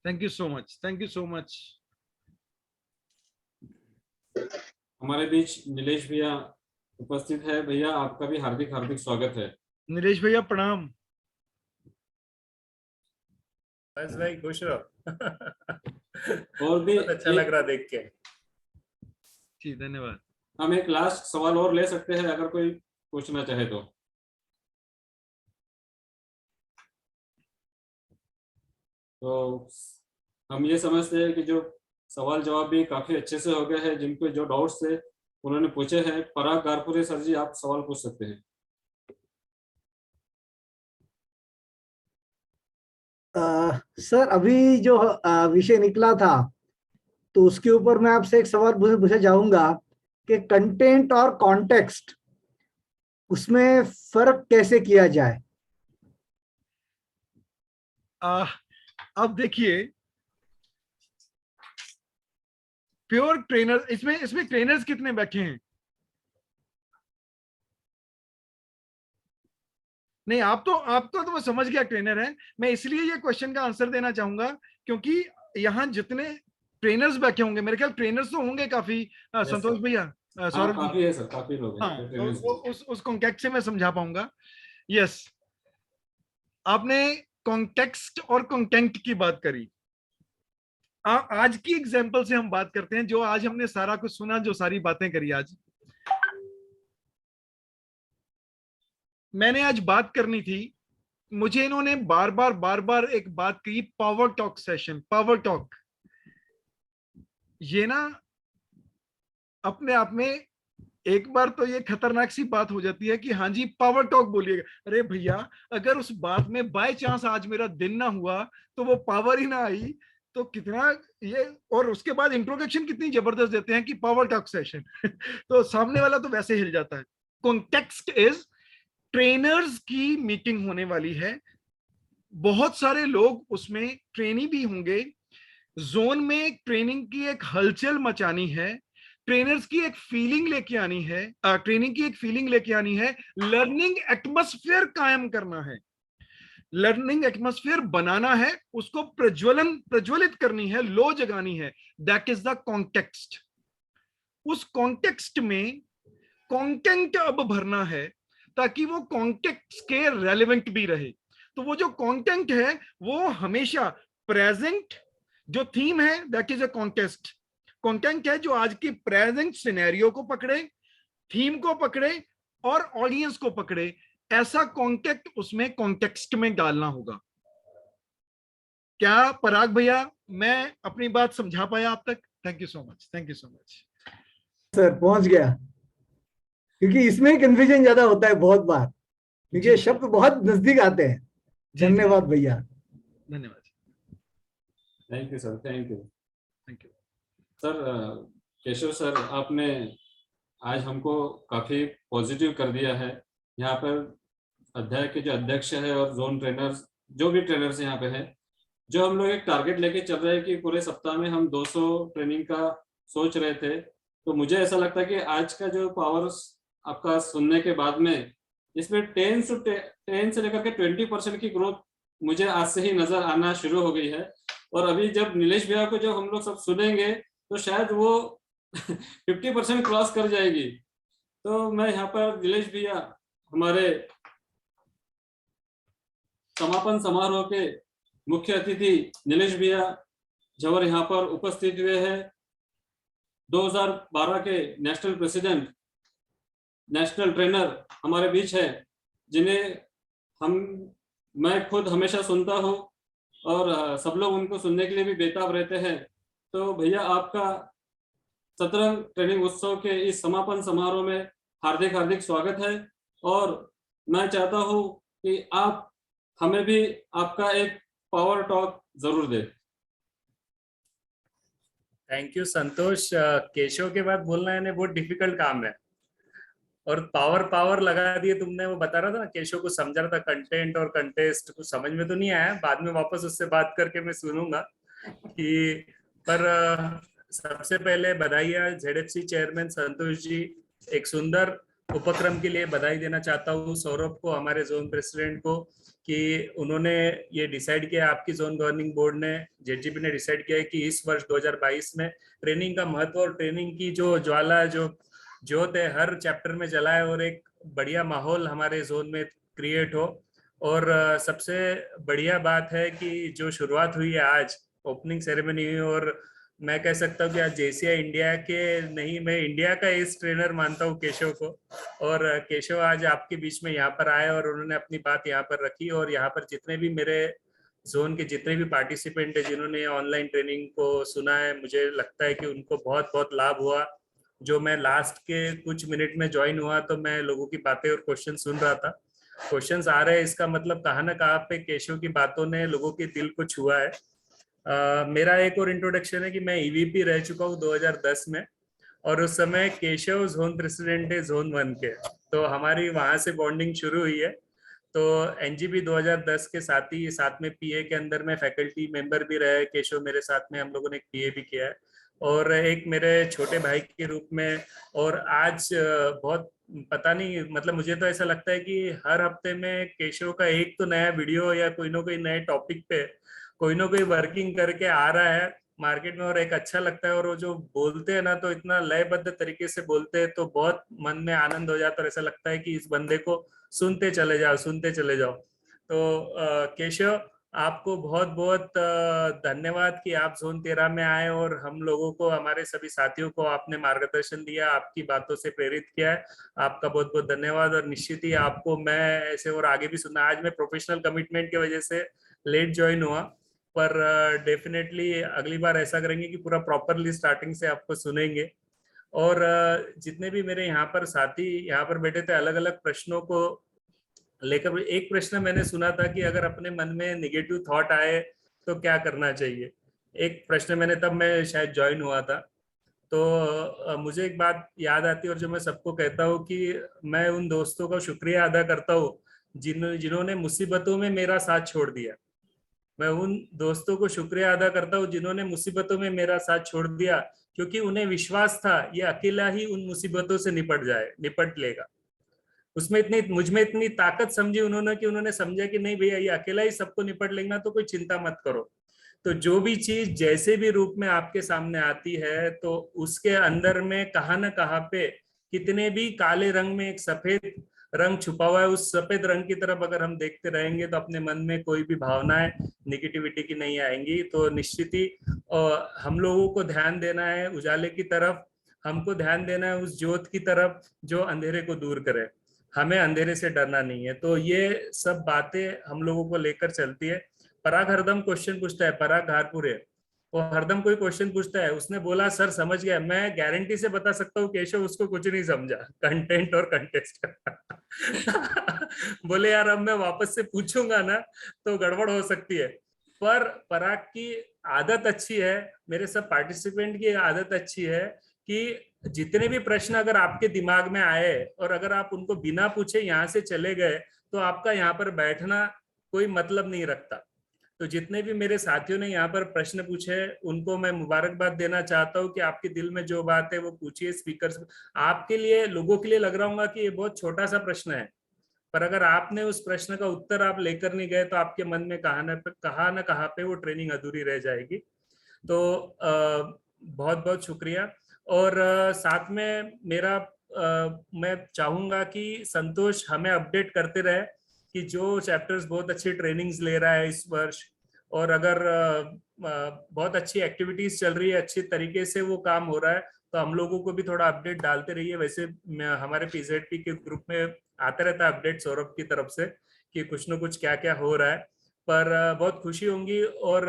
Speaker 2: Thank you so much. Thank you so much.
Speaker 3: हमारे बीच नीलेश भैया उपस्थित है। भैया आपका भी हार्दिक हार्दिक स्वागत है।
Speaker 2: नीलेश भैया प्रणाम।
Speaker 14: बस भाई खुश रहो।
Speaker 3: और भी
Speaker 14: अच्छा लग रहा देख के।
Speaker 2: जी धन्यवाद।
Speaker 3: हम एक लास्ट सवाल और ले सकते हैं अगर कोई पूछना चाहे तो। हम ये समझते हैं कि जो सवाल जवाब भी काफी अच्छे से हो गए हैं, जिनको जो डाउट्स थे उन्होंने पूछे हैं। पराग गारपुरे सर जी, आप सवाल पूछ सकते हैं।
Speaker 15: सर अभी जो विषय निकला था, तो उसके ऊपर मैं आपसे एक सवाल पूछना चाहूंगा कि कंटेंट और कॉन्टेक्स्ट, उसमें फर्क कैसे किया जाए?
Speaker 2: अब देखिए, प्योर ट्रेनर, इसमें ट्रेनर्स कितने बैठे हैं? नहीं, आपका तो मैं समझ गया ट्रेनर है। मैं इसलिए ये क्वेश्चन का आंसर देना चाहूंगा क्योंकि यहाँ जितने ट्रेनर्स बैठे होंगे, मेरे ख्याल ट्रेनर्स तो होंगे काफी, संतोष भैया, सौरभ जी।
Speaker 3: काफी है सर, काफी लोग हैं
Speaker 2: हाँ,
Speaker 3: trainers
Speaker 2: तो उस कॉन्टेक्स्ट से मैं समझा पाऊंगा। यस, आपने कॉन्टेक्स्ट और कंटेंट की बात करी। आज की एग्जांपल से हम बात करते हैं, जो आज हमने सारा कुछ सुना, जो सारी बातें करी आज। मैंने आज बात करनी थी, मुझे इन्होंने बार बार एक बात कही, power talk session, power talk. ये ना अपने आप में एक बार तो ये खतरनाक सी बात हो जाती है कि हाँ जी पावर टॉक बोलिएगा। अरे भैया, अगर उस बात में बाय चांस आज मेरा दिन ना हुआ, तो वो पावर ही ना आई, तो कितना ये, और उसके बाद इंट्रोडक्शन कितनी जबरदस्त देते हैं कि पावर टॉक सेशन तो सामने वाला तो वैसे हिल जाता है। कॉन्टेक्स्ट इज, ट्रेनर्स की मीटिंग होने वाली है, बहुत सारे लोग उसमें ट्रेनी भी होंगे, जोन में ट्रेनिंग की एक हलचल मचानी है, ट्रेनर्स की एक फीलिंग लेके आनी है, ट्रेनिंग की एक फीलिंग लेके आनी है, लर्निंग एटमॉस्फेयर कायम करना है, लर्निंग एटमॉस्फेयर बनाना है, उसको प्रज्वलित करनी है, लो जगानी है। That is the context. उस कॉन्टेक्स्ट में कंटेंट अब भरना है ताकि वो कॉन्टेक्स्ट के रेलेवेंट भी रहे। तो वो जो कंटेंट है वो हमेशा प्रेजेंट, जो थीम है that is a context, content है जो आज की प्रेजेंट सिनेरियो को पकड़े, थीम को पकड़े और ऑडियंस को पकड़े, ऐसा कॉन्टेक्ट उसमें कॉन्टेक्स्ट में डालना होगा। क्या पराग भैया, मैं अपनी बात समझा पाया आप तक? Thank you so much, thank you so much
Speaker 15: sir, पहुंच गया। क्योंकि इसमें कंफ्यूजन ज्यादा होता है बहुत बार, क्योंकि शब्द बहुत नजदीक आते हैं। धन्यवाद भैया,
Speaker 2: धन्यवाद।
Speaker 3: Thank you sir, thank you.
Speaker 2: Thank you
Speaker 3: sir. Keshav sir, आपने आज हमको काफी पॉजिटिव कर दिया है। यहाँ पर अध्याय के जो अध्यक्ष है और जोन ट्रेनर्स, जो भी ट्रेनर्स यहाँ पे हैं, जो हम लोग एक टारगेट लेके चल रहे हैं कि पूरे सप्ताह में हम 200 ट्रेनिंग का सोच रहे थे, तो मुझे ऐसा लगता है कि आज का जो पावर्स आपका सुनने के बाद में, इसमें 10 से लेकर के 20% की ग्रोथ मुझे आज से ही नजर आना शुरू हो गई है। और अभी जब नीलेश भैया को जो हम लोग सब सुनेंगे तो शायद वो 50% क्रॉस कर जाएगी। तो मैं यहाँ पर नीलेश भैया, हमारे समापन समारोह के मुख्य अतिथि नीलेश भैया जवर यहाँ पर उपस्थित हुए हैं, 2012 के नेशनल प्रेसिडेंट, नेशनल ट्रेनर हमारे बीच है, जिन्हें मैं खुद हमेशा सुनता हूँ और सब लोग उनको सुनने के लिए भी बेताब रहते हैं। तो भैया, आपका सतरंग ट्रेनिंग उत्सव के इस समापन समारोह में हार्दिक हार्दिक स्वागत है। और मैं चाहता हूँ कि आप हमें भी आपका एक पावर टॉक जरूर दें।
Speaker 14: थैंक यू संतोष। केशव के बाद बोलना है बहुत डिफिकल्ट काम है, और पावर लगा दिए तुमने। वो बता रहा था ना, केशव को समझा रहा था कंटेंट और कंटेस्ट, कुछ समझ में तो नहीं आया, बाद में वापस उससे बात करके मैं सुनूंगा कि। पर सबसे पहले बधाइयाँ ZFC चेयरमैन संतोष जी, एक सुंदर उपक्रम के लिए बधाई देना चाहता हूँ। सौरभ को, हमारे जोन प्रेसिडेंट को, कि उन्होंने ये डिसाइड किया, आपकी जोन गवर्निंग बोर्ड ने, JGP ने डिसाइड किया है कि इस वर्ष 2022 में ट्रेनिंग का महत्व और ट्रेनिंग की जो ज्वाला, जो ज्योत है, हर चैप्टर में जलाए और एक बढ़िया माहौल हमारे जोन में क्रिएट हो। और सबसे बढ़िया बात है कि जो शुरुआत हुई है आज, ओपनिंग सेरेमनी हुई, और मैं कह सकता हूँ कि आज JCI इंडिया के नहीं, मैं इंडिया का इस ट्रेनर मानता हूँ केशव को। और केशव आज आपके बीच में यहाँ पर आए और उन्होंने अपनी बात यहाँ पर रखी, और यहाँ पर जितने भी मेरे जोन के जितने भी पार्टिसिपेंट है जिन्होंने ऑनलाइन ट्रेनिंग को सुना है, मुझे लगता है कि उनको बहुत बहुत लाभ हुआ। जो मैं लास्ट के कुछ मिनट में ज्वाइन हुआ तो मैं लोगों की बातें और क्वेश्चन सुन रहा था, क्वेश्चंस आ रहे हैं, इसका मतलब कहाँ ना कहाँ पे केशव की बातों ने लोगों के दिल को छुआ है। मेरा एक और इंट्रोडक्शन है कि मैं EVP रह चुका हूँ 2010 में, और उस समय केशव जोन प्रेसिडेंट है जोन 1 के, तो हमारी वहां से बॉन्डिंग शुरू हुई है। तो NGP 2010 के साथ में PA के अंदर में फैकल्टी मेंबर भी रहे केशव मेरे साथ में, हम लोगों ने एक PA भी किया है, और एक मेरे छोटे भाई के रूप में। और आज बहुत पता नहीं, मतलब मुझे तो ऐसा लगता है कि हर हफ्ते में केशव का एक तो नया वीडियो या कोई ना कोई नए टॉपिक पे कोई ना कोई वर्किंग करके आ रहा है मार्केट में, और एक अच्छा लगता है। और वो जो बोलते हैं ना तो इतना लयबद्ध तरीके से बोलते हैं, तो बहुत मन में आनंद हो जाता है और ऐसा लगता है कि इस बंदे को सुनते चले जाओ, सुनते चले जाओ। तो केशव, आपको बहुत बहुत धन्यवाद कि आप जोन 13 में आए और हम लोगों को, हमारे सभी साथियों को आपने मार्गदर्शन दिया, आपकी बातों से प्रेरित किया है। आपका बहुत बहुत धन्यवाद। और निश्चित ही आपको मैं ऐसे और आगे भी सुनना, आज मैं प्रोफेशनल कमिटमेंट की वजह से लेट ज्वाइन हुआ, पर डेफिनेटली अगली बार ऐसा करेंगे कि पूरा प्रॉपरली स्टार्टिंग से आपको सुनेंगे। और जितने भी मेरे यहाँ पर साथी यहाँ पर बैठे थे, अलग अलग प्रश्नों को लेकर, एक प्रश्न मैंने सुना था कि अगर अपने मन में निगेटिव थॉट आए तो क्या करना चाहिए। एक प्रश्न मैंने, तब मैं शायद ज्वाइन हुआ था, तो मुझे एक बात याद आती है और जो मैं सबको कहता हूँ कि मैं उन दोस्तों का शुक्रिया अदा करता हूँ जिन्होंने मुसीबतों में मेरा साथ छोड़ दिया। मैं उन दोस्तों को शुक्रिया अदा करता हूँ जिन्होंने मुसीबतों में मेरा साथ छोड़ दिया, क्योंकि उन्हें विश्वास था ये अकेला ही उन मुसीबतों से निपट लेगा। उसमें इतनी, मुझ में इतनी ताकत समझी उन्होंने कि उन्होंने समझा कि नहीं भैया ये अकेला ही सबको निपट लेगा, तो कोई चिंता मत करो। तो जो भी चीज जैसे भी रूप में आपके सामने आती है, तो उसके अंदर में कहाँ न कहाँ पे कितने भी काले रंग में एक सफेद रंग छुपा हुआ है। उस सफेद रंग की तरफ अगर हम देखते रहेंगे तो अपने मन में कोई भी भावनाएं निगेटिविटी की नहीं आएंगी। तो निश्चित ही हम लोगों को ध्यान देना है उजाले की तरफ, हमको ध्यान देना है उस ज्योत की तरफ जो अंधेरे को दूर करे। हमें अंधेरे से डरना नहीं है। तो ये सब बातें हम लोगों को लेकर चलती है। पराग हरदम क्वेश्चन पूछता है, पराग घारपुरे, वो हरदम कोई क्वेश्चन पूछता है, उसने बोला सर समझ गया। मैं गारंटी से बता सकता हूँ केशव उसको कुछ नहीं समझा, कंटेंट और कंटेस्ट। बोले यार अब मैं वापस से पूछूंगा ना तो गड़बड़ हो सकती है। पर पराग की आदत अच्छी है, मेरे सब पार्टिसिपेंट की आदत अच्छी है कि जितने भी प्रश्न अगर आपके दिमाग में आए और अगर आप उनको बिना पूछे यहाँ से चले गए तो आपका यहाँ पर बैठना कोई मतलब नहीं रखता। तो जितने भी मेरे साथियों ने यहाँ पर प्रश्न पूछे उनको मैं मुबारकबाद देना चाहता हूँ कि आपके दिल में जो बात है वो पूछिए। स्पीकर आपके लिए, लोगों के लिए लग रहा होगा कि ये बहुत छोटा सा प्रश्न है, पर अगर आपने उस प्रश्न का उत्तर आप लेकर नहीं गए तो आपके मन में कहाँ न कहाँ पे वो ट्रेनिंग अधूरी रह जाएगी। तो बहुत बहुत शुक्रिया। और साथ में मेरा मैं चाहूंगा कि संतोष हमें अपडेट करते रहे कि जो चैप्टर्स बहुत अच्छी ट्रेनिंग्स ले रहा है इस वर्ष, और अगर बहुत अच्छी एक्टिविटीज चल रही है, अच्छी तरीके से वो काम हो रहा है, तो हम लोगों को भी थोड़ा अपडेट डालते रहिए। वैसे हमारे पीजेडपी के ग्रुप में आता रहता है अपडेट सौरभ की तरफ से कि कुछ न कुछ क्या क्या हो रहा है। पर बहुत खुशी होंगी। और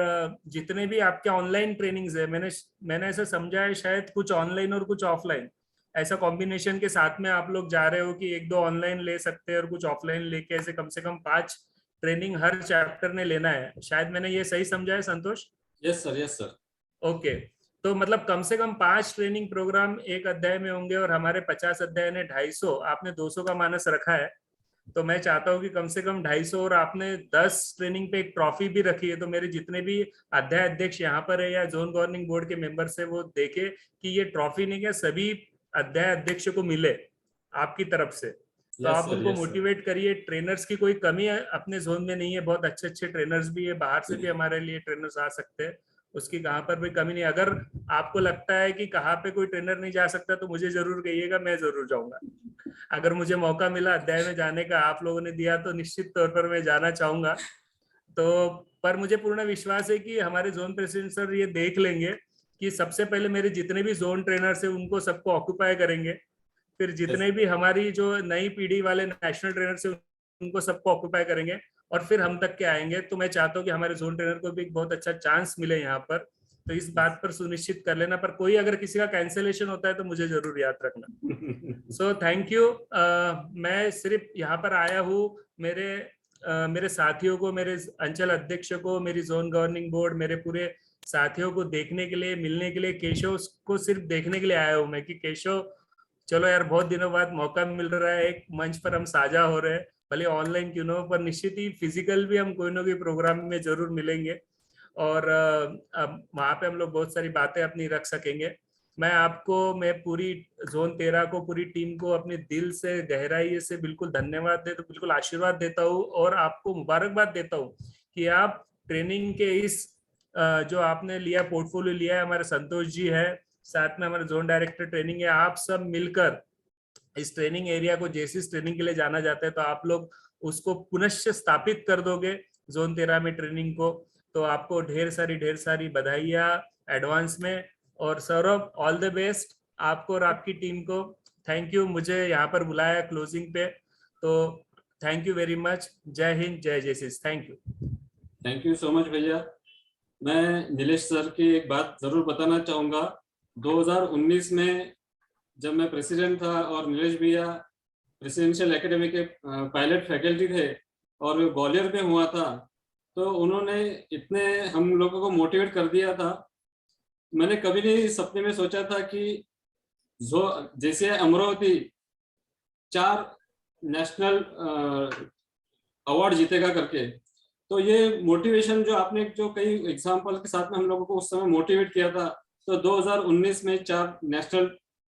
Speaker 14: जितने भी आपके ऑनलाइन ट्रेनिंग्स है, मैंने ऐसा समझा है शायद कुछ ऑनलाइन और कुछ ऑफलाइन, ऐसा कॉम्बिनेशन के साथ में आप लोग जा रहे हो कि 1-2 ऑनलाइन ले सकते हैं और कुछ ऑफलाइन लेके ऐसे कम से कम 5 ट्रेनिंग हर चैप्टर ने लेना है। शायद मैंने ये सही समझा है Santosh?
Speaker 3: Yes sir, yes sir.
Speaker 14: Okay, तो मतलब कम से कम 5 ट्रेनिंग प्रोग्राम एक अध्याय में होंगे और हमारे 50 अध्याय ने 250, आपने 200 का मानस रखा है। तो मैं चाहता हूँ कि कम से कम 250, और आपने 10 ट्रेनिंग पे एक ट्रॉफी भी रखी है। तो मेरे जितने भी अध्याय अध्यक्ष यहाँ पर है या जोन गवर्निंग बोर्ड के मेंबर्स है, वो देखे कि ये ट्रॉफी नहीं क्या सभी अध्याय अध्यक्ष को मिले आपकी तरफ से। तो आप उनको मोटिवेट करिए। ट्रेनर्स की कोई कमी है अपने जोन में नहीं है, बहुत अच्छे अच्छे ट्रेनर्स भी है, बाहर से भी हमारे लिए ट्रेनर्स आ सकते हैं, उसकी कहाँ पर भी कमी नहीं। अगर आपको लगता है कि कहाँ पे कोई ट्रेनर नहीं जा सकता तो मुझे जरूर कहिएगा, मैं जरूर जाऊंगा। अगर मुझे मौका मिला अध्याय में जाने का, आप लोगों ने दिया, तो निश्चित तौर पर मैं जाना चाहूंगा। तो पर मुझे पूर्ण विश्वास है कि हमारे जोन प्रेसिडेंट सर ये देख लेंगे कि सबसे पहले मेरे जितने भी जोन ट्रेनर्स है उनको सबको ऑक्यूपाई करेंगे, फिर जितने भी हमारी जो नई पीढ़ी वाले नेशनल ट्रेनर्स है उनको सबको ऑक्यूपाई करेंगे, और फिर हम तक के आएंगे। तो मैं चाहता हूँ कि हमारे जोन ट्रेनर को भी एक बहुत अच्छा चांस मिले यहाँ पर। तो इस बात पर सुनिश्चित कर लेना। पर कोई अगर किसी का कैंसिलेशन होता है तो मुझे जरूर याद रखना। So thank you. मैं सिर्फ यहाँ पर आया हूँ मेरे साथियों को, मेरे अंचल अध्यक्ष को, मेरी जोन गवर्निंग बोर्ड, मेरे पूरे साथियों को देखने के लिए, मिलने के लिए, केशव को सिर्फ देखने के लिए आया हूँ मैं कि केशव चलो यार बहुत दिनों बाद मौका मिल रहा है, एक मंच पर हम साझा हो रहे हैं, भले ऑनलाइन क्यों ना हो, पर निश्चित ही फिजिकल भी हम कोई ना कोई प्रोग्राम में जरूर मिलेंगे और वहां पे हम लोग बहुत सारी बातें अपनी रख सकेंगे। मैं आपको, मैं पूरी जोन 13 को, पूरी टीम को अपने दिल से गहराई से बिल्कुल धन्यवाद देता हूँ, बिल्कुल आशीर्वाद देता हूँ और आपको मुबारकबाद देता हूँ कि आप ट्रेनिंग के इस जो आपने लिया, पोर्टफोलियो लिया है, हमारे संतोष जी है, साथ में हमारे जोन डायरेक्टर ट्रेनिंग है, आप सब मिलकर इस ट्रेनिंग एरिया को जैसी ट्रेनिंग के लिए जाना जाता है तो आप लोग उसको पुनश्च स्थापित कर दोगे जोन 13 में ट्रेनिंग को। तो आपको ढेर सारी बधाइयाँ एडवांस में। और सौरभ, ऑल द बेस्ट आपको और आपकी टीम को। थैंक यू, मुझे यहाँ पर बुलाया क्लोजिंग पे, तो थैंक यू वेरी मच। जय हिंद, जय जयसिस।
Speaker 3: थैंक यू सो मच भैया। मैं नीलेश सर की एक बात जरूर बताना चाहूँगा। 2019 में जब मैं प्रेसिडेंट था और नीलेश भैया प्रेसिडेंशियल एकेडमी के पायलट फैकल्टी थे और ग्वालियर में हुआ था, तो उन्होंने इतने हम लोगों को मोटिवेट कर दिया था। मैंने कभी नहीं सपने में सोचा था कि जो जैसे अमरावती 4 नेशनल अवार्ड जीतेगा करके। तो ये मोटिवेशन जो आपने जो कई एग्जाम्पल के साथ में हम लोगों को उस समय मोटिवेट किया था, तो 2019 में 4 नेशनल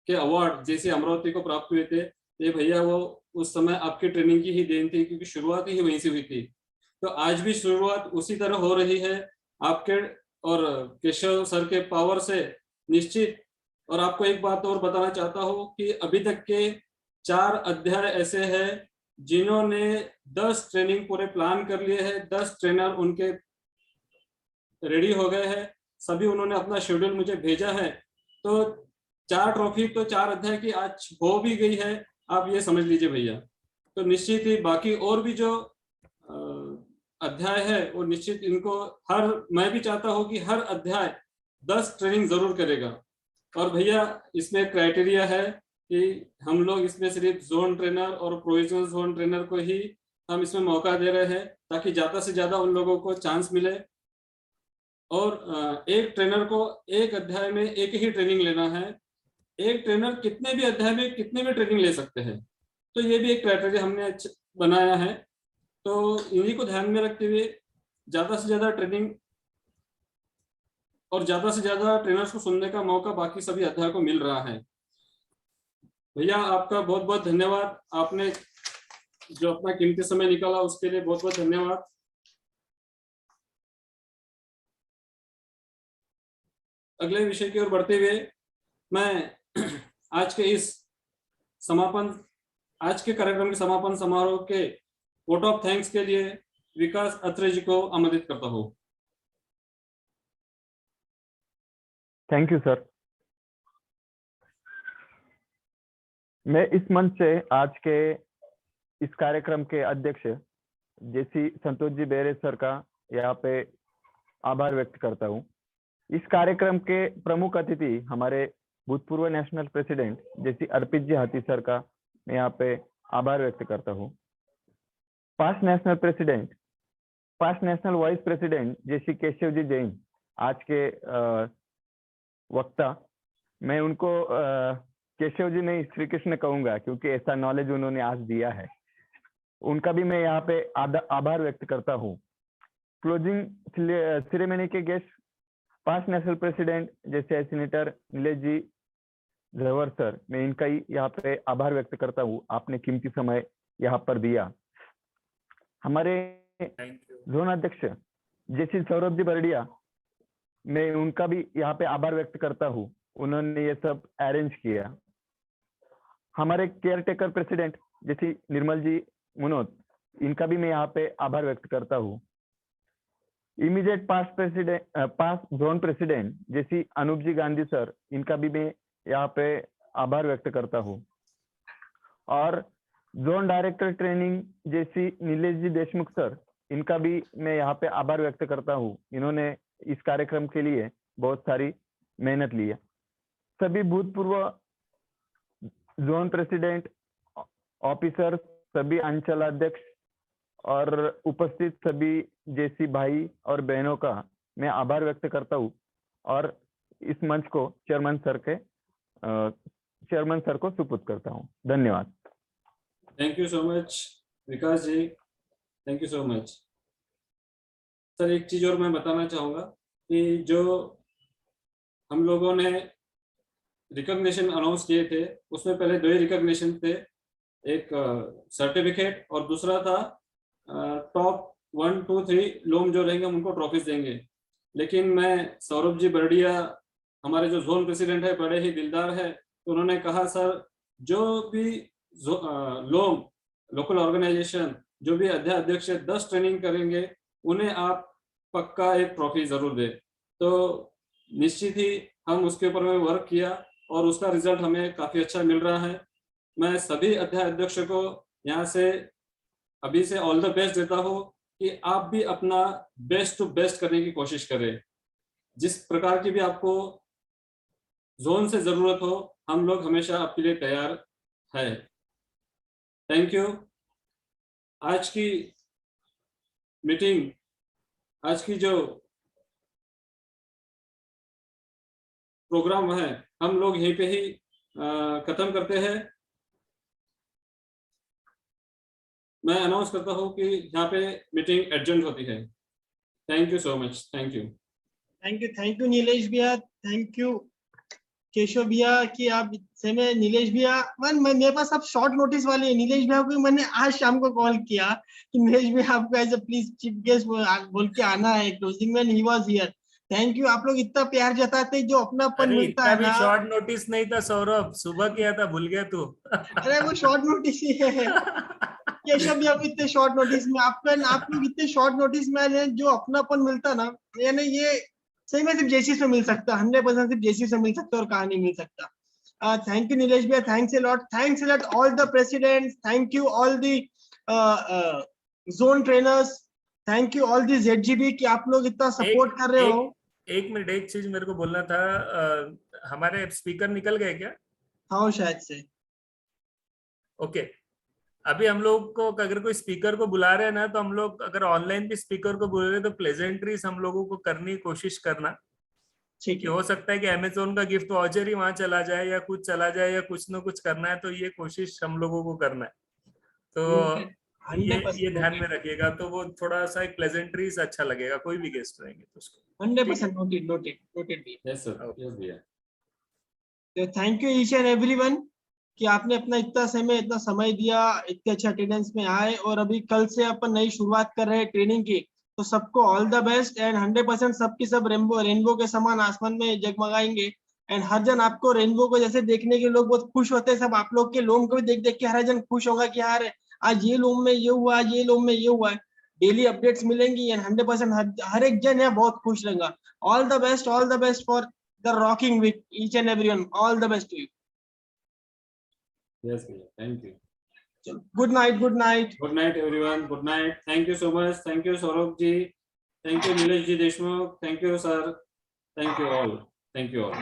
Speaker 3: के अवार्ड जैसे अमरावती को प्राप्त हुए थे, ये भैया वो उस समय आपकी ट्रेनिंग की ही देन थी, क्योंकि शुरुआत ही वहीं से हुई थी। तो आज भी शुरुआत उसी तरह हो रही है आपके और केशव सर के पावर से निश्चित। और आपको एक बात और बताना चाहता हूँ कि अभी तक के 4 अध्याय ऐसे हैं जिन्होंने 10 ट्रेनिंग पूरे प्लान कर लिए हैं, 10 ट्रेनर उनके रेडी हो गए हैं, सभी उन्होंने अपना शेड्यूल मुझे भेजा है। तो 4 ट्रॉफी तो 4 अध्याय की आज हो भी गई है, आप ये समझ लीजिए भैया। तो निश्चित ही बाकी और भी जो अध्याय है वो निश्चित इनको मैं भी चाहता हूँ कि हर अध्याय 10 ट्रेनिंग जरूर करेगा। और भैया इसमें क्राइटेरिया है कि हम लोग इसमें सिर्फ जोन ट्रेनर और प्रोविजनल जोन ट्रेनर को ही हम इसमें मौका दे रहे हैं, ताकि ज्यादा से ज्यादा उन लोगों को चांस मिले। और एक ट्रेनर को एक अध्याय में एक ही ट्रेनिंग लेना है। एक ट्रेनर कितने भी अध्याय में कितने भी ट्रेनिंग ले सकते हैं, तो ये भी एक क्राइटेरिया हमने बनाया है। तो इन्हीं को ध्यान में रखते हुए ज्यादा से ज्यादा ट्रेनिंग और ज्यादा से ज्यादा ट्रेनर्स को सुनने का मौका बाकी सभी अध्याय को मिल रहा है। भैया आपका बहुत बहुत धन्यवाद, आपने जो अपना कीमती समय निकाला उसके लिए बहुत बहुत धन्यवाद। अगले विषय की ओर बढ़ते हुए मैं आज के कार्यक्रम के समापन समारोह के वोट ऑफ थैंक्स के लिए विकास अत्रे जी को आमंत्रित करता हूँ।
Speaker 1: Thank you sir. मैं इस मंच से आज के इस कार्यक्रम के अध्यक्ष जेसी संतोष जी बेरे सर का यहाँ पे आभार व्यक्त करता हूँ। इस कार्यक्रम के प्रमुख अतिथि हमारे भूतपूर्व नेशनल प्रेसिडेंट जेसी अर्पित जी हाथी सर का मैं यहाँ पे आभार व्यक्त करता हूँ। Past national vice president JC Keshav ji Jain आज के वक्ता, मैं उनको केशव जी नहीं श्री कृष्ण कहूंगा क्योंकि ऐसा नॉलेज उन्होंने आज दिया है, उनका भी मैं यहाँ पे आभार व्यक्त करता हूँ। क्लोजिंग सेरेमनी के गेस्ट पास्ट नेशनल प्रेसिडेंट जैसे सीनेटर नीलेश जी झवर सर, मैं इनका ही यहाँ पे आभार व्यक्त करता हूँ, आपने कीमती समय यहाँ पर दिया। हमारे जोन अध्यक्ष जैसे सौरभ जी बरडिया, मैं उनका भी यहाँ पे आभार व्यक्त करता हूँ, उन्होंने ये सब अरेंज किया। हमारे केयर टेकर प्रेसिडेंट जैसे निर्मल जी मुनोद, इनका भी मैं यहाँ पे आभार व्यक्त करता हूँ। इमीडिएट पास्ट जोन प्रेसिडेंट जैसी अनूप जी गांधी सर, इनका भी मैं यहाँ पे आभार व्यक्त करता हूँ। और जोन डायरेक्टर ट्रेनिंग जैसी नीलेश जी देशमुख सर, इनका भी मैं यहाँ पे आभार व्यक्त करता हूँ, इन्होंने इस कार्यक्रम के लिए बहुत सारी मेहनत ली है। सभी भूतपूर्व जोन प्रेसिडेंट ऑफिसर, सभी अंचल अध्यक्ष और उपस्थित सभी जेसी भाई और बहनों का मैं आभार व्यक्त करता हूँ और इस मंच को चेयरमैन सर को सुपुर्द करता हूँ। धन्यवाद।
Speaker 3: Thank you so much Vikas ji, thank you so much sir. एक चीज और मैं बताना चाहूंगा कि जो हम लोगों ने रिकॉग्निशन अनाउंस किए थे, उसमें पहले 2 ही रिकॉग्निशन थे, एक सर्टिफिकेट और दूसरा था टॉप 1, 2, 3 लोम जो रहेंगे हम उनको ट्रॉफीज देंगे। लेकिन मैं सौरभ जी बरडिया हमारे जो जोन प्रेसिडेंट है बड़े ही दिलदार है, तो उन्होंने कहा सर जो भी लोम लोकल ऑर्गेनाइजेशन जो भी अध्यक्ष 10 ट्रेनिंग करेंगे उन्हें आप पक्का एक ट्रॉफी जरूर दे। तो निश्चित ही हम उसके ऊपर में वर्क किया और उसका रिजल्ट हमें काफी अच्छा मिल रहा है। मैं सभी अध्यक्ष को यहाँ से अभी से ऑल द बेस्ट देता हूँ कि आप भी अपना बेस्ट टू बेस्ट करने की कोशिश करें। जिस प्रकार की भी आपको जोन से जरूरत हो, हम लोग हमेशा आपके लिए तैयार है। Thank you. आज की मीटिंग, आज की जो प्रोग्राम है हम लोग यहीं पे ही खत्म करते हैं। मैं अनाउंस करता हूँ कि यहाँ पे मीटिंग एडजर्न होती है। Thank you so much. Thank you.
Speaker 4: Thank you Nilesh भैया, थैंक यू केशव भैया कि आप से में नीलेश भैया मेरे पास अब शॉर्ट नोटिस वाले नीलेश भैया को मैंने आज शाम को कॉल किया कि नीलेश भैया आपको as a please chief guest बोल के आना है क्लोजिंग में, he was here. Thank you. आप लोग इतना प्यार जताते जो अपनापन मिलता है ना।
Speaker 14: शॉर्ट नोटिस नहीं था सौरभ, सुबह किया था, भूल गया तू।
Speaker 4: अरे वो शॉर्ट नोटिस ही है केशव भैया को इतने शॉर्ट नोटिस में आप लोग इतने शॉर्ट नोटिस में है, जो अपनापन मिलता ना, यानी ये सही में सिर्फ जेसी से मिल सकता, 100% सिर्फ जेसी से मिल सकता और कहाँ नहीं मिल सकता। थैंक यू नीलेश भैया, thanks a lot all the presidents, thank you all the zone trainers, thank you all the ZGB कि आप लोग इतना सपोर्ट कर रहे हो।
Speaker 14: एक मिनट, एक चीज मेरे को बोलना था, हमारे स्पीकर निकल गए क्या?
Speaker 4: हाँ शायद से।
Speaker 14: ओके, अभी हम लोग को अगर कोई स्पीकर को बुला रहे हैं ना, तो हम लोग अगर ऑनलाइन भी स्पीकर को बुला रहे हैं तो प्लेजेंट्रीज हम लोगों को करने की कोशिश करना।
Speaker 4: ठीक है।
Speaker 14: हो सकता है कि अमेज़न का गिफ्ट वाउचर ही वहां चला जाए या कुछ चला जाए या कुछ ना कुछ करना है, तो ये कोशिश हम लोगों को करना है। तो ये ध्यान में रखिएगा, तो वो थोड़ा सा एक प्लेजेंट्रीज अच्छा लगेगा, कोई भी गेस्ट रहेंगे तो उसको
Speaker 4: 100% नोटेड।
Speaker 3: यस सर, यस भैया।
Speaker 4: तो thank you each and everyone कि आपने अपना इतना समय दिया, इतने अच्छे अटेंडेंस में आए, और अभी कल से अपन नई शुरुआत कर रहे हैं ट्रेनिंग की, तो सबको ऑल द बेस्ट एंड 100% सबकी सब रेनबो के समान आसमान में जगमगाएंगे। एंड हर जन आपको रेनबो को जैसे देखने के लोग बहुत खुश होते हैं, सब आप लोग के लोम को भी देख देख के हर जन खुश होगा कि यार आज ये लोम में ये हुआ, आज ये लोम में ये हुआ है। डेली अपडेट्स मिलेंगी एंड 100% हर एक जन है बहुत खुश रहेगा। All the best for the rocking week each and everyone, all the best to you.
Speaker 3: Yes, thank you.
Speaker 4: Good night. Good
Speaker 3: night, everyone. Good night. Thank you so much. Thank you, Saurabh ji. Thank you, Nilesh ji Deshmukh. Thank you, sir. Thank you all.